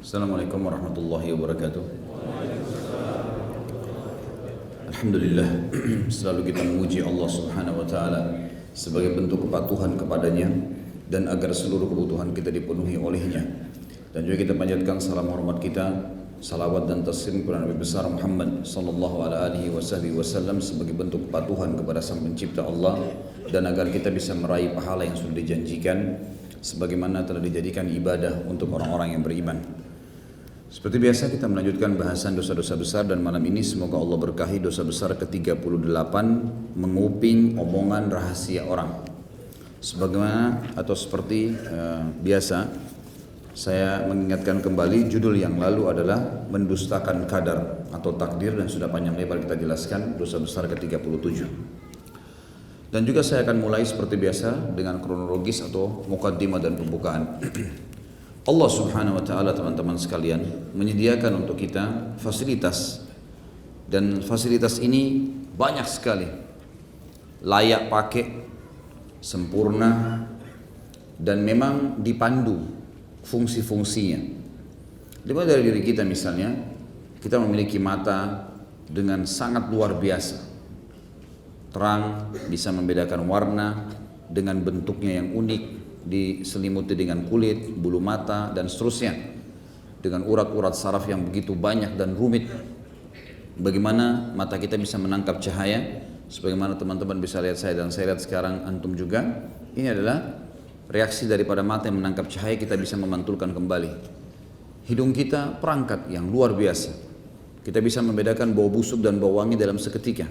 Assalamualaikum warahmatullahi wabarakatuh. Alhamdulillah, selalu kita memuji Allah Subhanahu wa taala sebagai bentuk kepatuhan kepadanya dan agar seluruh kebutuhan kita dipenuhi olehnya. Dan juga kita panjatkan salam hormat kita, salawat dan taslim kepada Nabi besar Muhammad sallallahu alaihi wasallam sebagai bentuk kepatuhan kepada Sang Pencipta Allah dan agar kita bisa meraih pahala yang sudah dijanjikan sebagaimana telah dijadikan ibadah untuk orang-orang yang beriman. Seperti biasa kita melanjutkan bahasan dosa-dosa besar dan malam ini semoga Allah berkahi dosa besar ke-38, menguping omongan rahasia orang. Sebagaimana atau seperti biasa saya mengingatkan kembali judul yang lalu adalah mendustakan kadar atau takdir dan sudah panjang lebar kita jelaskan dosa besar ke-37. Dan juga saya akan mulai seperti biasa dengan kronologis atau mukaddimah dan pembukaan. Allah Subhanahu wa taala teman-teman sekalian menyediakan untuk kita fasilitas dan fasilitas ini banyak sekali, layak pakai, sempurna dan memang dipandu fungsi-fungsinya. Dimulai dari diri kita misalnya, kita memiliki mata dengan sangat luar biasa, terang, bisa membedakan warna dengan bentuknya yang unik, diselimuti dengan kulit, bulu mata dan seterusnya, dengan urat-urat saraf yang begitu banyak dan rumit. Bagaimana mata kita bisa menangkap cahaya, sebagaimana teman-teman bisa lihat saya dan saya lihat sekarang antum juga, ini adalah reaksi daripada mata yang menangkap cahaya, kita bisa memantulkan kembali. Hidung kita perangkat yang luar biasa, kita bisa membedakan bau busuk dan bau wangi dalam seketika.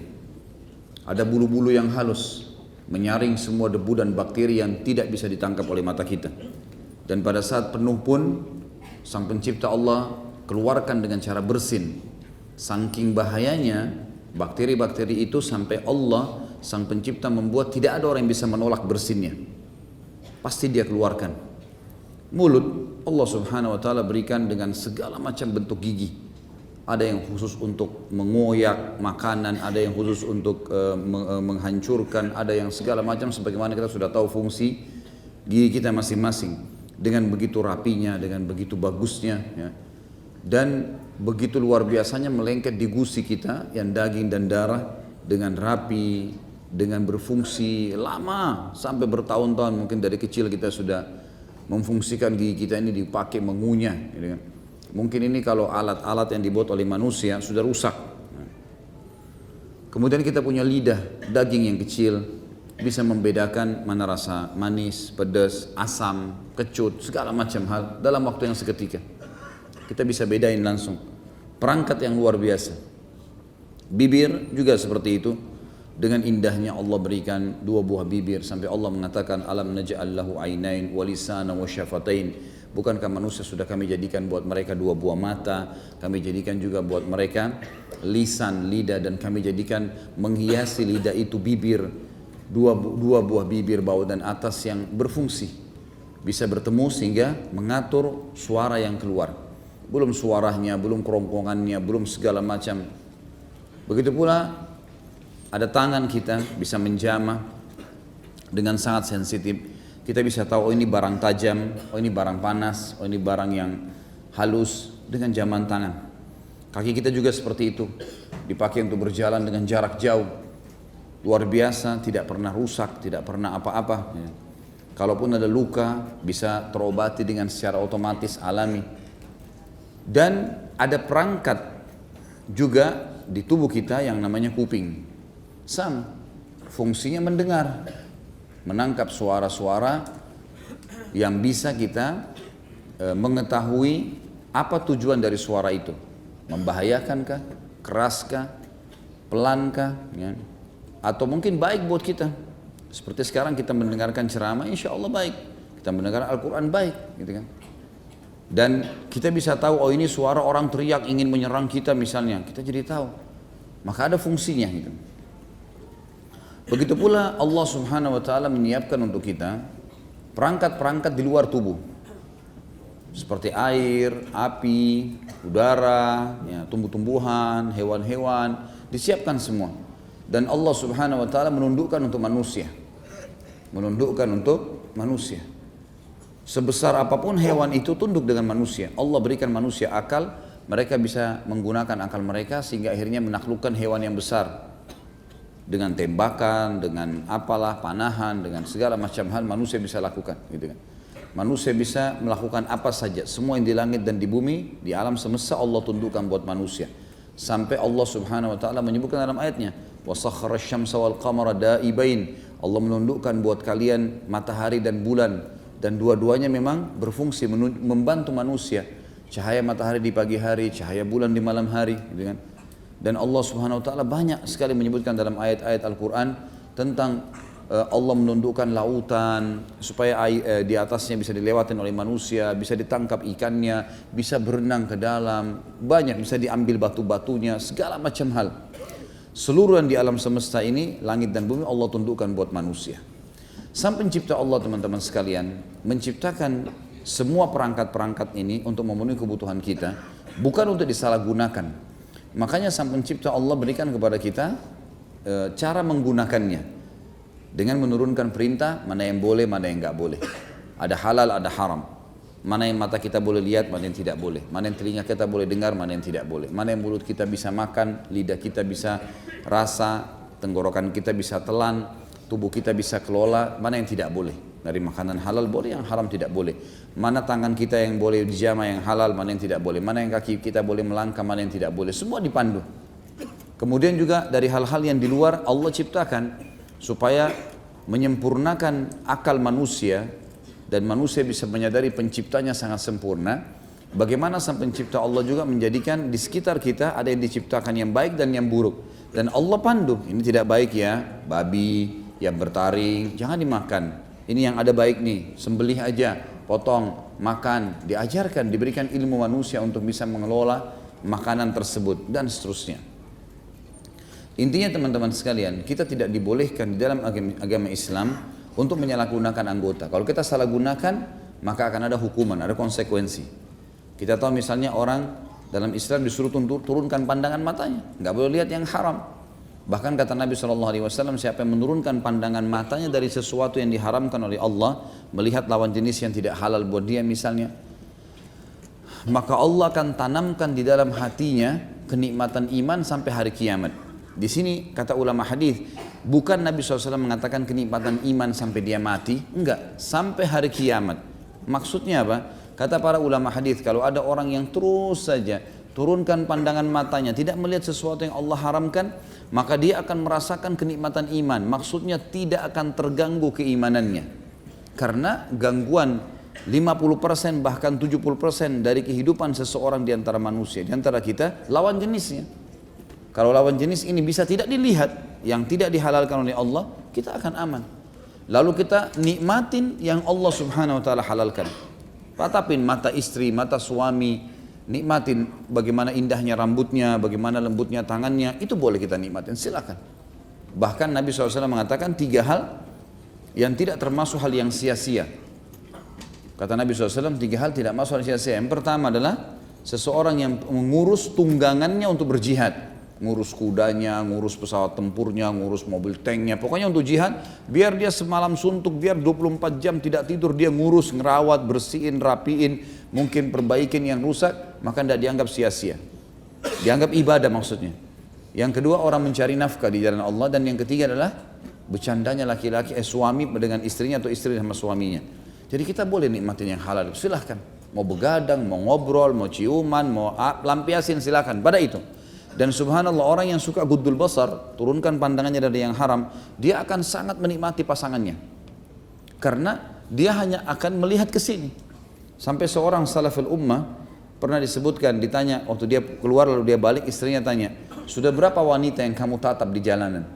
Ada bulu-bulu yang halus menyaring semua debu dan bakteri yang tidak bisa ditangkap oleh mata kita. Dan pada saat penuh pun Sang Pencipta Allah keluarkan dengan cara bersin. Saking bahayanya bakteri-bakteri itu sampai Allah Sang Pencipta membuat tidak ada orang yang bisa menolak bersinnya. Pasti dia keluarkan. Mulut Allah Subhanahu wa taala berikan dengan segala macam bentuk gigi. Ada yang khusus untuk mengoyak makanan, ada yang khusus untuk menghancurkan, ada yang segala macam sebagaimana kita sudah tahu fungsi gigi kita masing-masing. Dengan begitu rapinya, dengan begitu bagusnya, ya. Dan begitu luar biasanya melengket di gusi kita yang daging dan darah dengan rapi, dengan berfungsi lama sampai bertahun-tahun. Mungkin dari kecil kita sudah memfungsikan gigi kita ini dipakai mengunyah, gitu kan. Mungkin ini kalau alat-alat yang dibuat oleh manusia sudah rusak. Kemudian kita punya lidah, daging yang kecil, bisa membedakan mana rasa manis, pedas, asam, kecut, segala macam hal dalam waktu yang seketika. Kita bisa bedain langsung. Perangkat yang luar biasa. Bibir juga seperti itu. Dengan indahnya Allah berikan dua buah bibir sampai Allah mengatakan alam naj'al lahu ainain wa lisanan wa syafatain. Bukankah manusia sudah kami jadikan buat mereka dua buah mata, kami jadikan juga buat mereka lisan, lidah, dan kami jadikan menghiasi lidah itu bibir, dua buah bibir bawah dan atas yang berfungsi, bisa bertemu sehingga mengatur suara yang keluar. Belum suaranya, belum kerongkongannya, belum segala macam. Begitu pula ada tangan kita bisa menjamah dengan sangat sensitif. Kita bisa tahu oh ini barang tajam, oh ini barang panas, oh ini barang yang halus dengan jaman tangan. Kaki kita juga seperti itu, dipakai untuk berjalan dengan jarak jauh. Luar biasa, tidak pernah rusak, tidak pernah apa-apa. Ya. Kalaupun ada luka, bisa terobati dengan secara otomatis alami. Dan ada perangkat juga di tubuh kita yang namanya kuping. Sama, fungsinya mendengar. Menangkap suara-suara yang bisa kita mengetahui apa tujuan dari suara itu, membahayakankah, keraskah, pelankah, ya? Atau mungkin baik buat kita. Seperti sekarang kita mendengarkan ceramah, insya Allah baik. Kita mendengar Al-Quran baik, gitu kan? Dan kita bisa tahu, oh ini suara orang teriak ingin menyerang kita misalnya, kita jadi tahu. Maka ada fungsinya, gitu. Begitu pula Allah Subhanahu wa taala menyiapkan untuk kita perangkat-perangkat di luar tubuh. Seperti air, api, udara, ya, tumbuh-tumbuhan, hewan-hewan, disiapkan semua. Dan Allah Subhanahu wa taala menundukkan untuk manusia. Menundukkan untuk manusia. Sebesar apapun hewan itu tunduk dengan manusia. Allah berikan manusia akal, mereka bisa menggunakan akal mereka sehingga akhirnya menaklukkan hewan yang besar. Dengan tembakan, dengan apalah, panahan, dengan segala macam hal manusia bisa lakukan, gitu kan. Manusia bisa melakukan apa saja, semua yang di langit dan di bumi, di alam semesta Allah tundukkan buat manusia. Sampai Allah Subhanahu wa taala menyebutkan dalam ayatnya, "Wa sakhkhara asy-syamsa wal qamara da'ibain." Allah menundukkan buat kalian matahari dan bulan, dan dua-duanya memang berfungsi membantu manusia. Cahaya matahari di pagi hari, cahaya bulan di malam hari, gitu kan. Dan Allah Subhanahu wa taala banyak sekali menyebutkan dalam ayat-ayat Al-Qur'an tentang Allah menundukkan lautan supaya di atasnya bisa dilewatin oleh manusia, bisa ditangkap ikannya, bisa berenang ke dalam, banyak bisa diambil batu-batunya, segala macam hal. Seluruh yang di alam semesta ini, langit dan bumi Allah tundukkan buat manusia. Sang pencipta Allah teman-teman sekalian menciptakan semua perangkat-perangkat ini untuk memenuhi kebutuhan kita, bukan untuk disalahgunakan. Makanya sang pencipta Allah berikan kepada kita cara menggunakannya. Dengan menurunkan perintah, mana yang boleh, mana yang enggak boleh. Ada halal, ada haram. Mana yang mata kita boleh lihat, mana yang tidak boleh. Mana yang telinga kita boleh dengar, mana yang tidak boleh. Mana yang mulut kita bisa makan, lidah kita bisa rasa, tenggorokan kita bisa telan, tubuh kita bisa kelola, mana yang tidak boleh. Dari makanan halal boleh, yang haram tidak boleh. Mana tangan kita yang boleh dijamah yang halal, mana yang tidak boleh. Mana yang kaki kita boleh melangkah, mana yang tidak boleh. Semua dipandu. Kemudian juga dari hal-hal yang di luar Allah ciptakan supaya menyempurnakan akal manusia dan manusia bisa menyadari penciptanya sangat sempurna. Bagaimana sang pencipta Allah juga menjadikan di sekitar kita ada yang diciptakan yang baik dan yang buruk. Dan Allah pandu, ini tidak baik ya, babi yang bertaring, jangan dimakan. Ini yang ada baik nih, sembelih aja, potong, makan, diajarkan, diberikan ilmu manusia untuk bisa mengelola makanan tersebut dan seterusnya. Intinya teman-teman sekalian, kita tidak dibolehkan di dalam agama Islam untuk menyalahgunakan anggota. Kalau kita salah gunakan, maka akan ada hukuman, ada konsekuensi. Kita tahu misalnya orang dalam Islam disuruh turunkan pandangan matanya, nggak boleh lihat yang haram. Bahkan kata Nabi SAW, siapa yang menurunkan pandangan matanya dari sesuatu yang diharamkan oleh Allah, melihat lawan jenis yang tidak halal buat dia misalnya, maka Allah akan tanamkan di dalam hatinya kenikmatan iman sampai hari kiamat. Di sini kata ulama hadis, bukan Nabi SAW mengatakan kenikmatan iman sampai dia mati, enggak, sampai hari kiamat. Maksudnya apa? Kata para ulama hadis, kalau ada orang yang terus saja turunkan pandangan matanya, tidak melihat sesuatu yang Allah haramkan, maka dia akan merasakan kenikmatan iman. Maksudnya tidak akan terganggu keimanannya. Karena gangguan 50% bahkan 70% dari kehidupan seseorang di antara manusia, di antara kita, lawan jenisnya. Kalau lawan jenis ini bisa tidak dilihat, yang tidak dihalalkan oleh Allah, kita akan aman. Lalu kita nikmatin yang Allah Subhanahu wa taala halalkan. Tatapin mata istri, mata suami, nikmatin bagaimana indahnya rambutnya, bagaimana lembutnya tangannya, itu boleh kita nikmatin, silakan. Bahkan Nabi SAW mengatakan 3 hal yang tidak termasuk hal yang sia-sia. Kata Nabi SAW, 3 hal tidak masuk hal sia-sia. Yang pertama adalah seseorang yang mengurus tunggangannya untuk berjihad. Ngurus kudanya, ngurus pesawat tempurnya, ngurus mobil tanknya, pokoknya untuk jihad, biar dia semalam suntuk, biar 24 jam tidak tidur, dia ngurus, ngerawat, bersihin, rapiin, mungkin perbaikin yang rusak, maka tidak dianggap sia-sia. Dianggap ibadah maksudnya. Yang kedua, orang mencari nafkah di jalan Allah, dan yang ketiga adalah bercandanya laki-laki, suami dengan istrinya atau istri sama suaminya. Jadi kita boleh nikmatin yang halal, silahkan. Mau begadang, mau ngobrol, mau ciuman, mau lampiasin, silahkan, pada itu. Dan subhanallah, orang yang suka guddul basar, turunkan pandangannya dari yang haram, dia akan sangat menikmati pasangannya. Karena dia hanya akan melihat ke sini. Sampai seorang salaful ummah pernah disebutkan, ditanya waktu dia keluar lalu dia balik, istrinya tanya, sudah berapa wanita yang kamu tatap di jalanan?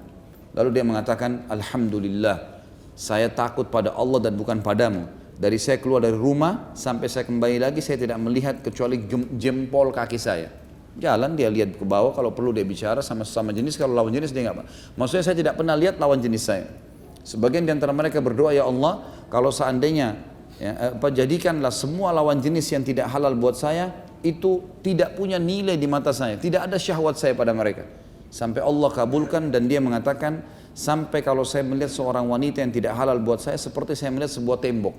Lalu dia mengatakan, alhamdulillah, saya takut pada Allah dan bukan padamu. Dari saya keluar dari rumah sampai saya kembali lagi, saya tidak melihat kecuali jempol kaki saya. Jalan dia lihat ke bawah, kalau perlu dia bicara sama sesama jenis, kalau lawan jenis dia nggak apa. Maksudnya saya tidak pernah lihat lawan jenis saya. Sebagian di antara mereka berdoa, ya Allah, kalau seandainya jadikanlah semua lawan jenis yang tidak halal buat saya itu tidak punya nilai di mata saya, tidak ada syahwat saya pada mereka. Sampai Allah kabulkan, dan dia mengatakan, sampai kalau saya melihat seorang wanita yang tidak halal buat saya, seperti saya melihat sebuah tembok.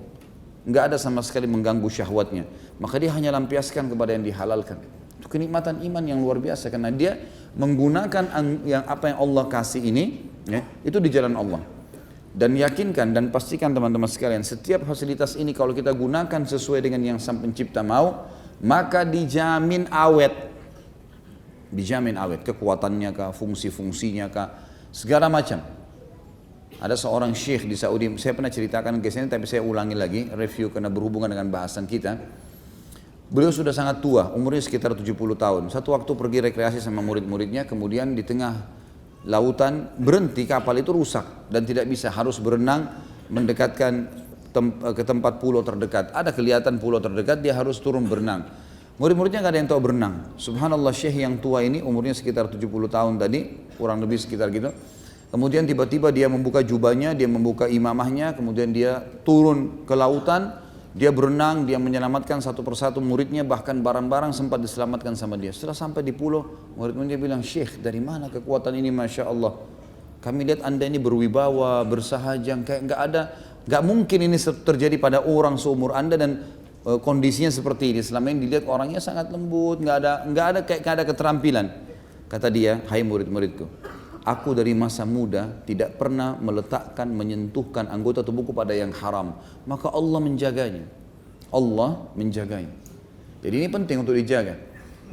nggak ada sama sekali mengganggu syahwatnya, maka dia hanya lampiaskan kepada yang dihalalkan. Itu kenikmatan iman yang luar biasa, karena dia menggunakan yang apa yang Allah kasih ini, ya, itu di jalan Allah. Dan yakinkan dan pastikan teman-teman sekalian, setiap fasilitas ini kalau kita gunakan sesuai dengan yang Sang Pencipta mau, maka dijamin awet. Dijamin awet, kekuatannya kah, fungsi-fungsinya kah, segala macam. Ada seorang syekh di Saudi, saya pernah ceritakan ke sini tapi saya ulangi lagi, review karena berhubungan dengan bahasan kita. Beliau sudah sangat tua, umurnya sekitar 70 tahun. Satu waktu pergi rekreasi sama murid-muridnya, kemudian di tengah lautan berhenti, kapal itu rusak dan tidak bisa, harus berenang mendekatkan ke tempat pulau terdekat. Ada kelihatan pulau terdekat, dia harus turun berenang. Murid-muridnya nggak ada yang tahu berenang. Subhanallah, syekh yang tua ini umurnya sekitar 70 tahun tadi, kurang lebih sekitar gitu. Kemudian tiba-tiba dia membuka jubahnya, dia membuka imamahnya, kemudian dia turun ke lautan. Dia berenang, dia menyelamatkan satu persatu muridnya, bahkan barang-barang sempat diselamatkan sama dia. Setelah sampai di pulau, murid-muridnya bilang, "Syekh, dari mana kekuatan ini, Masya Allah? Kami lihat anda ini berwibawa, bersahajang, kayak nggak mungkin ini terjadi pada orang seumur anda dan kondisinya seperti ini. Selama ini dilihat orangnya sangat lembut, nggak ada keterampilan." Kata dia, "Hai murid-muridku, aku dari masa muda tidak pernah meletakkan, menyentuhkan anggota tubuhku pada yang haram. Maka Allah menjaganya. Allah menjaganya." Jadi ini penting untuk dijaga.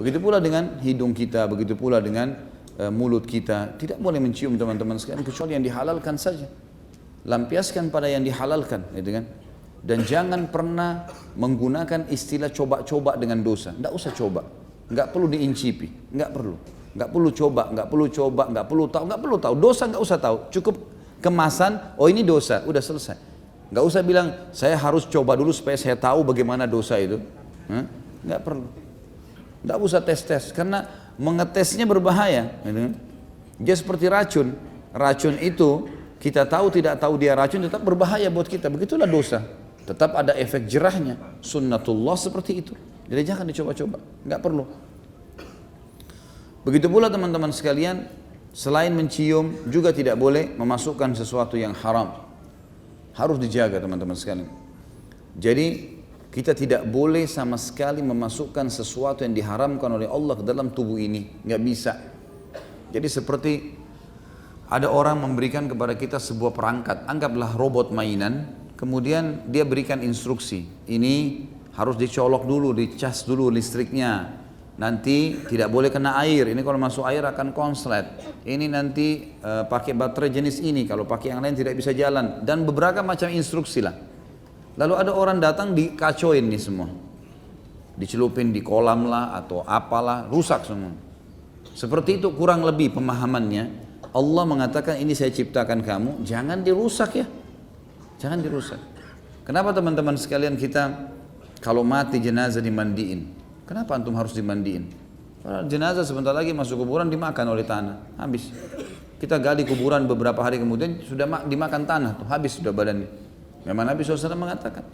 Begitu pula dengan hidung kita, begitu pula dengan mulut kita. Tidak boleh mencium teman-teman sekalian kecuali yang dihalalkan saja. Lampiaskan pada yang dihalalkan, gitu kan? Dan jangan pernah menggunakan istilah coba-coba dengan dosa. Tidak usah coba. Nggak perlu diincipi, nggak perlu. Nggak perlu coba, nggak perlu coba, nggak perlu tahu. Dosa nggak usah tahu. Cukup kemasan, oh ini dosa, udah selesai. Nggak usah bilang saya harus coba dulu supaya saya tahu bagaimana dosa itu. Nggak perlu. Nggak usah tes-tes, karena mengetesnya berbahaya. Dia seperti racun. Racun itu kita tahu tidak tahu dia racun tetap berbahaya buat kita. Begitulah dosa. Tetap ada efek jerahnya. Sunnatullah seperti itu. Jadi jangan dicoba-coba, nggak perlu. Begitu pula teman-teman sekalian, selain mencium juga tidak boleh memasukkan sesuatu yang haram. Harus dijaga teman-teman sekalian. Jadi kita tidak boleh sama sekali memasukkan sesuatu yang diharamkan oleh Allah ke dalam tubuh ini, nggak bisa. Jadi seperti ada orang memberikan kepada kita sebuah perangkat, anggaplah robot mainan, kemudian dia berikan instruksi, ini harus dicolok dulu, dicas dulu listriknya. Nanti tidak boleh kena air, ini kalau masuk air akan konslet. Ini nanti pakai baterai jenis ini, kalau pakai yang lain tidak bisa jalan. Dan beberapa macam instruksi lah. Lalu ada orang datang dikacoin nih semua. Dicelupin di kolam lah atau apalah, rusak semua. Seperti itu kurang lebih pemahamannya. Allah mengatakan ini saya ciptakan kamu, jangan dirusak ya. Jangan dirusak. Kenapa teman-teman sekalian kita kalau mati jenazah dimandiin? Kenapa antum harus dimandiin? Karena jenazah sebentar lagi masuk kuburan dimakan oleh tanah, habis. Kita gali kuburan beberapa hari kemudian sudah dimakan tanah, tuh habis sudah badannya. Memang Nabi SAW mengatakan,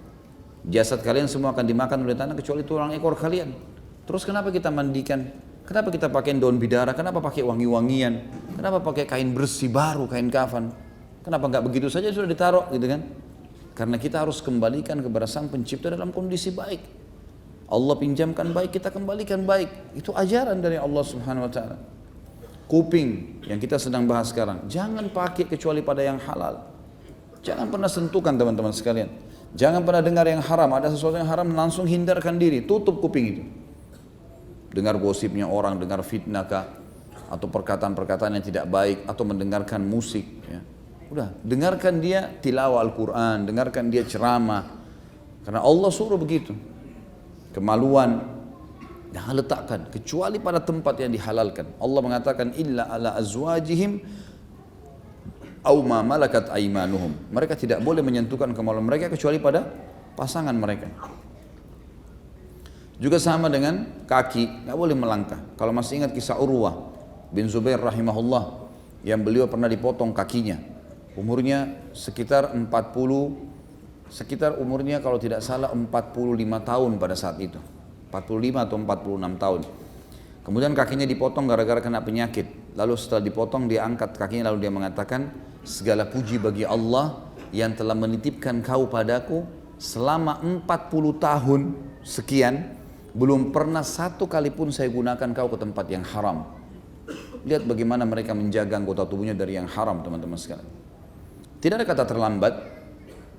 jasad kalian semua akan dimakan oleh tanah kecuali tulang ekor kalian. Terus kenapa kita mandikan? Kenapa kita pakai daun bidara? Kenapa pakai wangi-wangian? Kenapa pakai kain bersih baru, kain kafan? Kenapa nggak begitu saja sudah ditaruh, gitu kan? Karena kita harus kembalikan kepada Sang Pencipta dalam kondisi baik. Allah pinjamkan baik, kita kembalikan baik. Itu ajaran dari Allah Subhanahu wa taala. Kuping yang kita sedang bahas sekarang, jangan pakai kecuali pada yang halal. Jangan pernah sentuhkan teman-teman sekalian. Jangan pernah dengar yang haram, ada sesuatu yang haram langsung hindarkan diri, tutup kuping itu. Dengar gosipnya orang, dengar fitnah kah, atau perkataan-perkataan yang tidak baik, atau mendengarkan musik, ya. Udah, dengarkan dia tilawah Al-Quran, dengarkan dia ceramah. Karena Allah suruh begitu. Kemaluan jangan letakkan kecuali pada tempat yang dihalalkan. Allah mengatakan illa ala azwajihim au ma malakat aimanuhum. Mereka tidak boleh menyentuhkan kemaluan mereka kecuali pada pasangan mereka. Juga sama dengan kaki, nggak boleh melangkah. Kalau masih ingat kisah Urwah bin Zubair rahimahullah yang beliau pernah dipotong kakinya. Umurnya sekitar umurnya kalau tidak salah 45 tahun pada saat itu. 45 atau 46 tahun. Kemudian kakinya dipotong gara-gara kena penyakit. Lalu setelah dipotong dia angkat kakinya lalu dia mengatakan, segala puji bagi Allah yang telah menitipkan kau padaku selama 40 tahun sekian, belum pernah satu kali pun saya gunakan kau ke tempat yang haram. Lihat bagaimana mereka menjaga anggota tubuhnya dari yang haram, teman-teman sekalian. Tidak ada kata terlambat.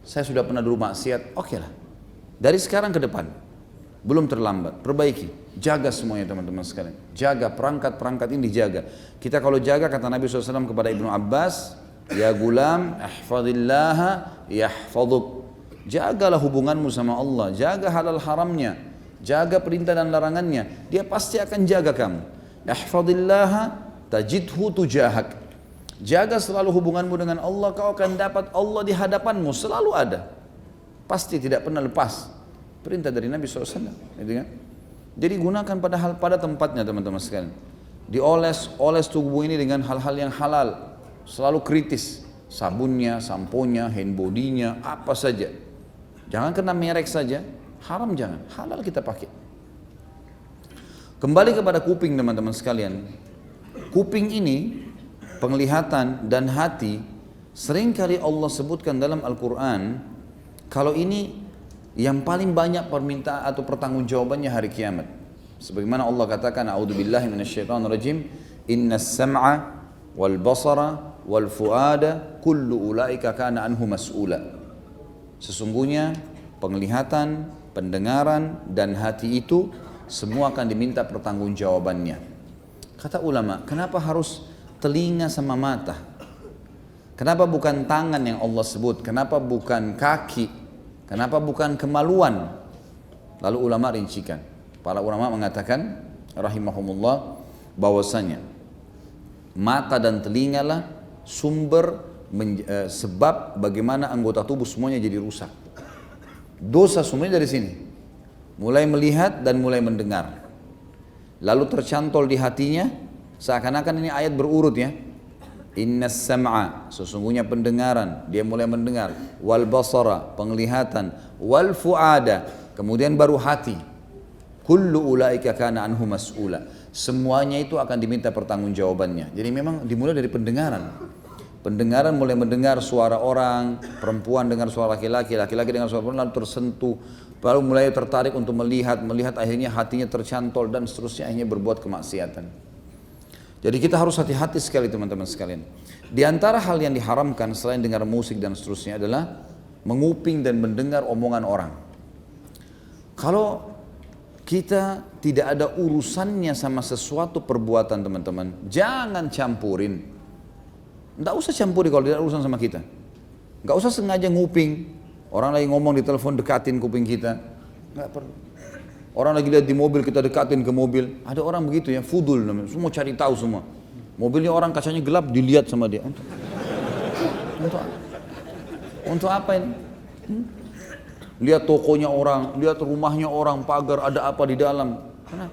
Saya sudah pernah dulu maksiat, oke lah. Dari sekarang ke depan, belum terlambat. Perbaiki, jaga semuanya teman-teman sekalian. Jaga perangkat-perangkat ini dijaga. Kita kalau jaga, kata Nabi SAW kepada Ibnu Abbas, ya gulam, ihfadillaha yahfaduk. Jagalah hubunganmu sama Allah, jaga halal haramnya, jaga perintah dan larangannya. Dia pasti akan jaga kamu. Ihfadillaha tajidhu tujahak. Jaga selalu hubunganmu dengan Allah, kau akan dapat Allah di hadapanmu, selalu ada. Pasti tidak pernah lepas. Perintah dari Nabi SAW. Jadi gunakan pada tempatnya teman-teman sekalian. Dioles tubuh ini dengan hal-hal yang halal. Selalu kritis. Sabunnya, samponya, hand body-nya, apa saja. Jangan kena merek saja. Haram jangan, halal kita pakai. Kembali kepada kuping teman-teman sekalian. Kuping ini, penglihatan dan hati, seringkali Allah sebutkan dalam Al-Quran, kalau ini yang paling banyak permintaan atau pertanggungjawabannya hari kiamat. Sebagaimana Allah katakan, a'udzubillahi minasyaitonirrajim, innas sam'a wal basara wal fuada kullu ulaika kana anhu mas'ula. Sesungguhnya penglihatan, pendengaran dan hati itu semua akan diminta pertanggungjawabannya. Kata ulama, kenapa harus telinga sama mata? Kenapa bukan tangan yang Allah sebut? Kenapa bukan kaki? Kenapa bukan kemaluan? Lalu ulama rincikan. Para ulama mengatakan, rahimahumullah, bahwasanya mata dan telinga lah sebab bagaimana anggota tubuh semuanya jadi rusak. Dosa semuanya dari sini. Mulai melihat dan mulai mendengar. Lalu tercantol di hatinya, seakan-akan ini ayat berurut ya. Innas sam'a, sesungguhnya pendengaran, dia mulai mendengar. Wal basara, penglihatan. Wal fuada, kemudian baru hati. Kullu ulaika kana anhu mas'ula. Semuanya itu akan diminta pertanggungjawabannya. Jadi memang dimulai dari pendengaran. Pendengaran mulai mendengar suara orang, perempuan dengar suara laki-laki, laki-laki dengar suara perempuan, lalu tersentuh, lalu mulai tertarik untuk melihat akhirnya hatinya tercantol dan seterusnya akhirnya berbuat kemaksiatan. Jadi kita harus hati-hati sekali teman-teman sekalian. Di antara hal yang diharamkan selain dengar musik dan seterusnya adalah menguping dan mendengar omongan orang. Kalau kita tidak ada urusannya sama sesuatu perbuatan teman-teman, jangan campurin. Nggak usah campuri kalau tidak urusan sama kita. Nggak usah sengaja nguping. Orang lagi ngomong di telepon dekatin kuping kita. Nggak perlu. Orang lagi lihat di mobil kita dekatin ke mobil. Ada orang begitu ya, fudul namanya. Semua cari tahu semua. Mobilnya orang kacanya gelap dilihat sama dia. Untuk apa ini? Lihat tokonya orang, lihat rumahnya orang, pagar ada apa di dalam. Kenapa?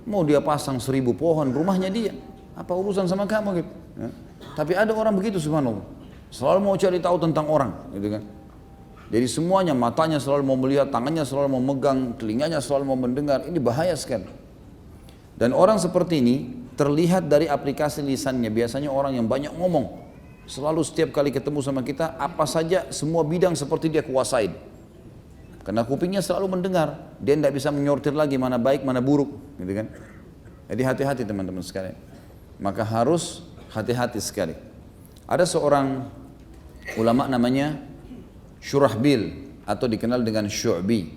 Mau dia pasang 1000 pohon, rumahnya dia. Apa urusan sama kamu gitu? Ya. Tapi ada orang begitu subhanallah. Selalu mau cari tahu tentang orang, gitu kan? Jadi semuanya, matanya selalu mau melihat, tangannya selalu mau megang, telinganya selalu mau mendengar. Ini bahaya sekali. Dan orang seperti ini terlihat dari aplikasi lisannya. Biasanya orang yang banyak ngomong. Selalu setiap kali ketemu sama kita, apa saja semua bidang seperti dia kuasain. Karena kupingnya selalu mendengar. Dia tidak bisa menyortir lagi mana baik, mana buruk, gitu kan? Jadi hati-hati teman-teman sekalian. Maka harus hati-hati sekali. Ada seorang ulama namanya Syurahbil atau dikenal dengan Syu'bi.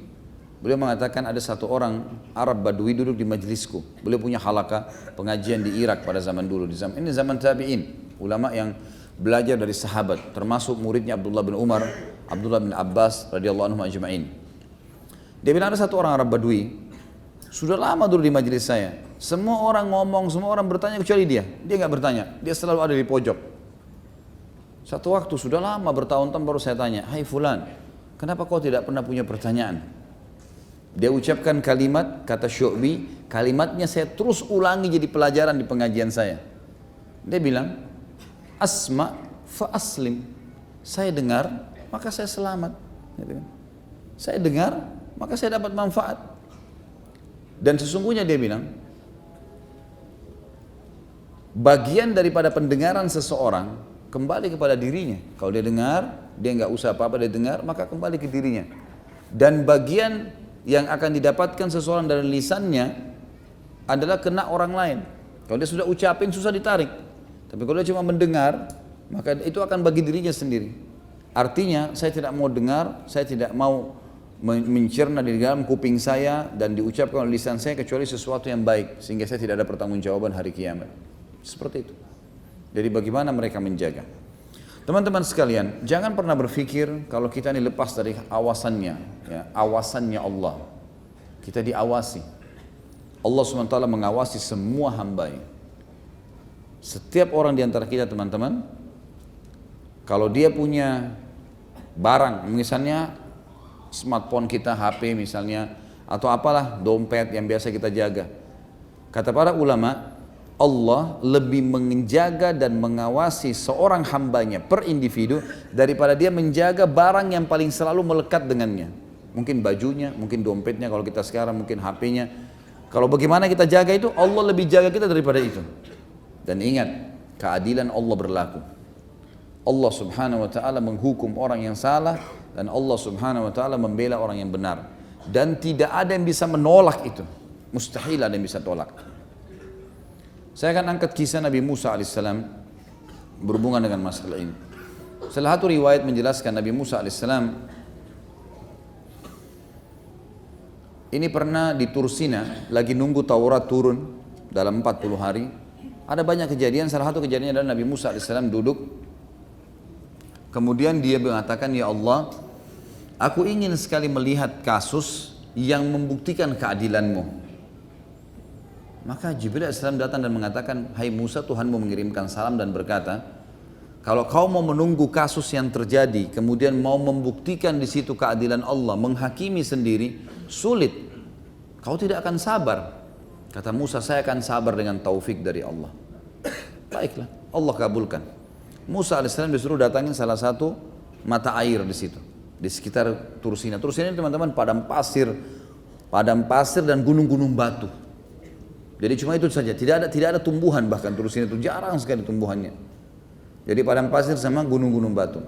Beliau mengatakan ada satu orang Arab Badui duduk di majlisku. Beliau punya halaqah pengajian di Irak pada zaman dulu. Ini zaman tabi'in, ulama yang belajar dari sahabat, termasuk muridnya Abdullah bin Umar, Abdullah bin Abbas radhiyallahu anhum ajma'in. Dia bilang ada satu orang Arab Badui, sudah lama dulu di majlis saya. Semua orang ngomong, semua orang bertanya kecuali dia. Dia nggak bertanya, dia selalu ada di pojok. Satu waktu sudah lama bertahun-tahun baru saya tanya, hai fulan, kenapa kau tidak pernah punya pertanyaan? Dia ucapkan kalimat, kata Syu'bi, kalimatnya saya terus ulangi jadi pelajaran di pengajian saya. Dia bilang, asma fa aslim. Saya dengar, maka saya selamat. Saya dengar, maka saya dapat manfaat. Dan sesungguhnya dia bilang, bagian daripada pendengaran seseorang kembali kepada dirinya. Kalau dia dengar, dia nggak usah apa-apa, dia dengar, maka kembali ke dirinya. Dan bagian yang akan didapatkan seseorang dari lisannya adalah kena orang lain. Kalau dia sudah ucapin susah ditarik. Tapi kalau dia cuma mendengar, maka itu akan bagi dirinya sendiri. Artinya saya tidak mau dengar, saya tidak mau mencerna di dalam kuping saya dan diucapkan oleh lisan saya kecuali sesuatu yang baik, sehingga saya tidak ada pertanggungjawaban hari kiamat. Seperti itu. Jadi bagaimana mereka menjaga? Teman-teman sekalian, jangan pernah berpikir kalau kita ini lepas dari awasannya, ya, awasannya Allah. Kita diawasi. Allah SWT mengawasi semua hamba-Nya. Setiap orang di antara kita, teman-teman, kalau dia punya barang, misalnya smartphone kita, HP misalnya, atau apalah, dompet yang biasa kita jaga. Kata para ulama, Allah lebih menjaga dan mengawasi seorang hambanya per individu daripada dia menjaga barang yang paling selalu melekat dengannya. Mungkin bajunya, mungkin dompetnya kalau kita sekarang, mungkin HP-nya. Kalau bagaimana kita jaga itu, Allah lebih jaga kita daripada itu. Dan ingat, keadilan Allah berlaku. Allah subhanahu wa ta'ala menghukum orang yang salah dan Allah subhanahu wa ta'ala membela orang yang benar. Dan tidak ada yang bisa menolak itu. Mustahil ada yang bisa tolak. Saya akan angkat kisah Nabi Musa alaihissalam berhubungan dengan masalah ini. Salah satu riwayat menjelaskan Nabi Musa alaihissalam ini pernah di Tursina, lagi nunggu Taurat turun dalam 40 hari. Ada banyak kejadian, salah satu kejadiannya adalah Nabi Musa alaihissalam duduk. Kemudian dia mengatakan, ya Allah, aku ingin sekali melihat kasus yang membuktikan keadilanmu. Maka Jibril AS datang dan mengatakan, hai Musa, Tuhanmu mengirimkan salam dan berkata, kalau kau mau menunggu kasus yang terjadi, kemudian mau membuktikan di situ keadilan Allah, menghakimi sendiri, sulit. Kau tidak akan sabar. Kata Musa, saya akan sabar dengan taufik dari Allah. Baiklah, Allah kabulkan. Musa AS disuruh datangin salah satu mata air di situ, di sekitar Tursina. Tursina ini teman-teman padang pasir dan gunung-gunung batu. Jadi cuma itu saja, tidak ada tumbuhan, bahkan Tursina itu jarang sekali tumbuhannya. Jadi padang pasir sama gunung-gunung batu.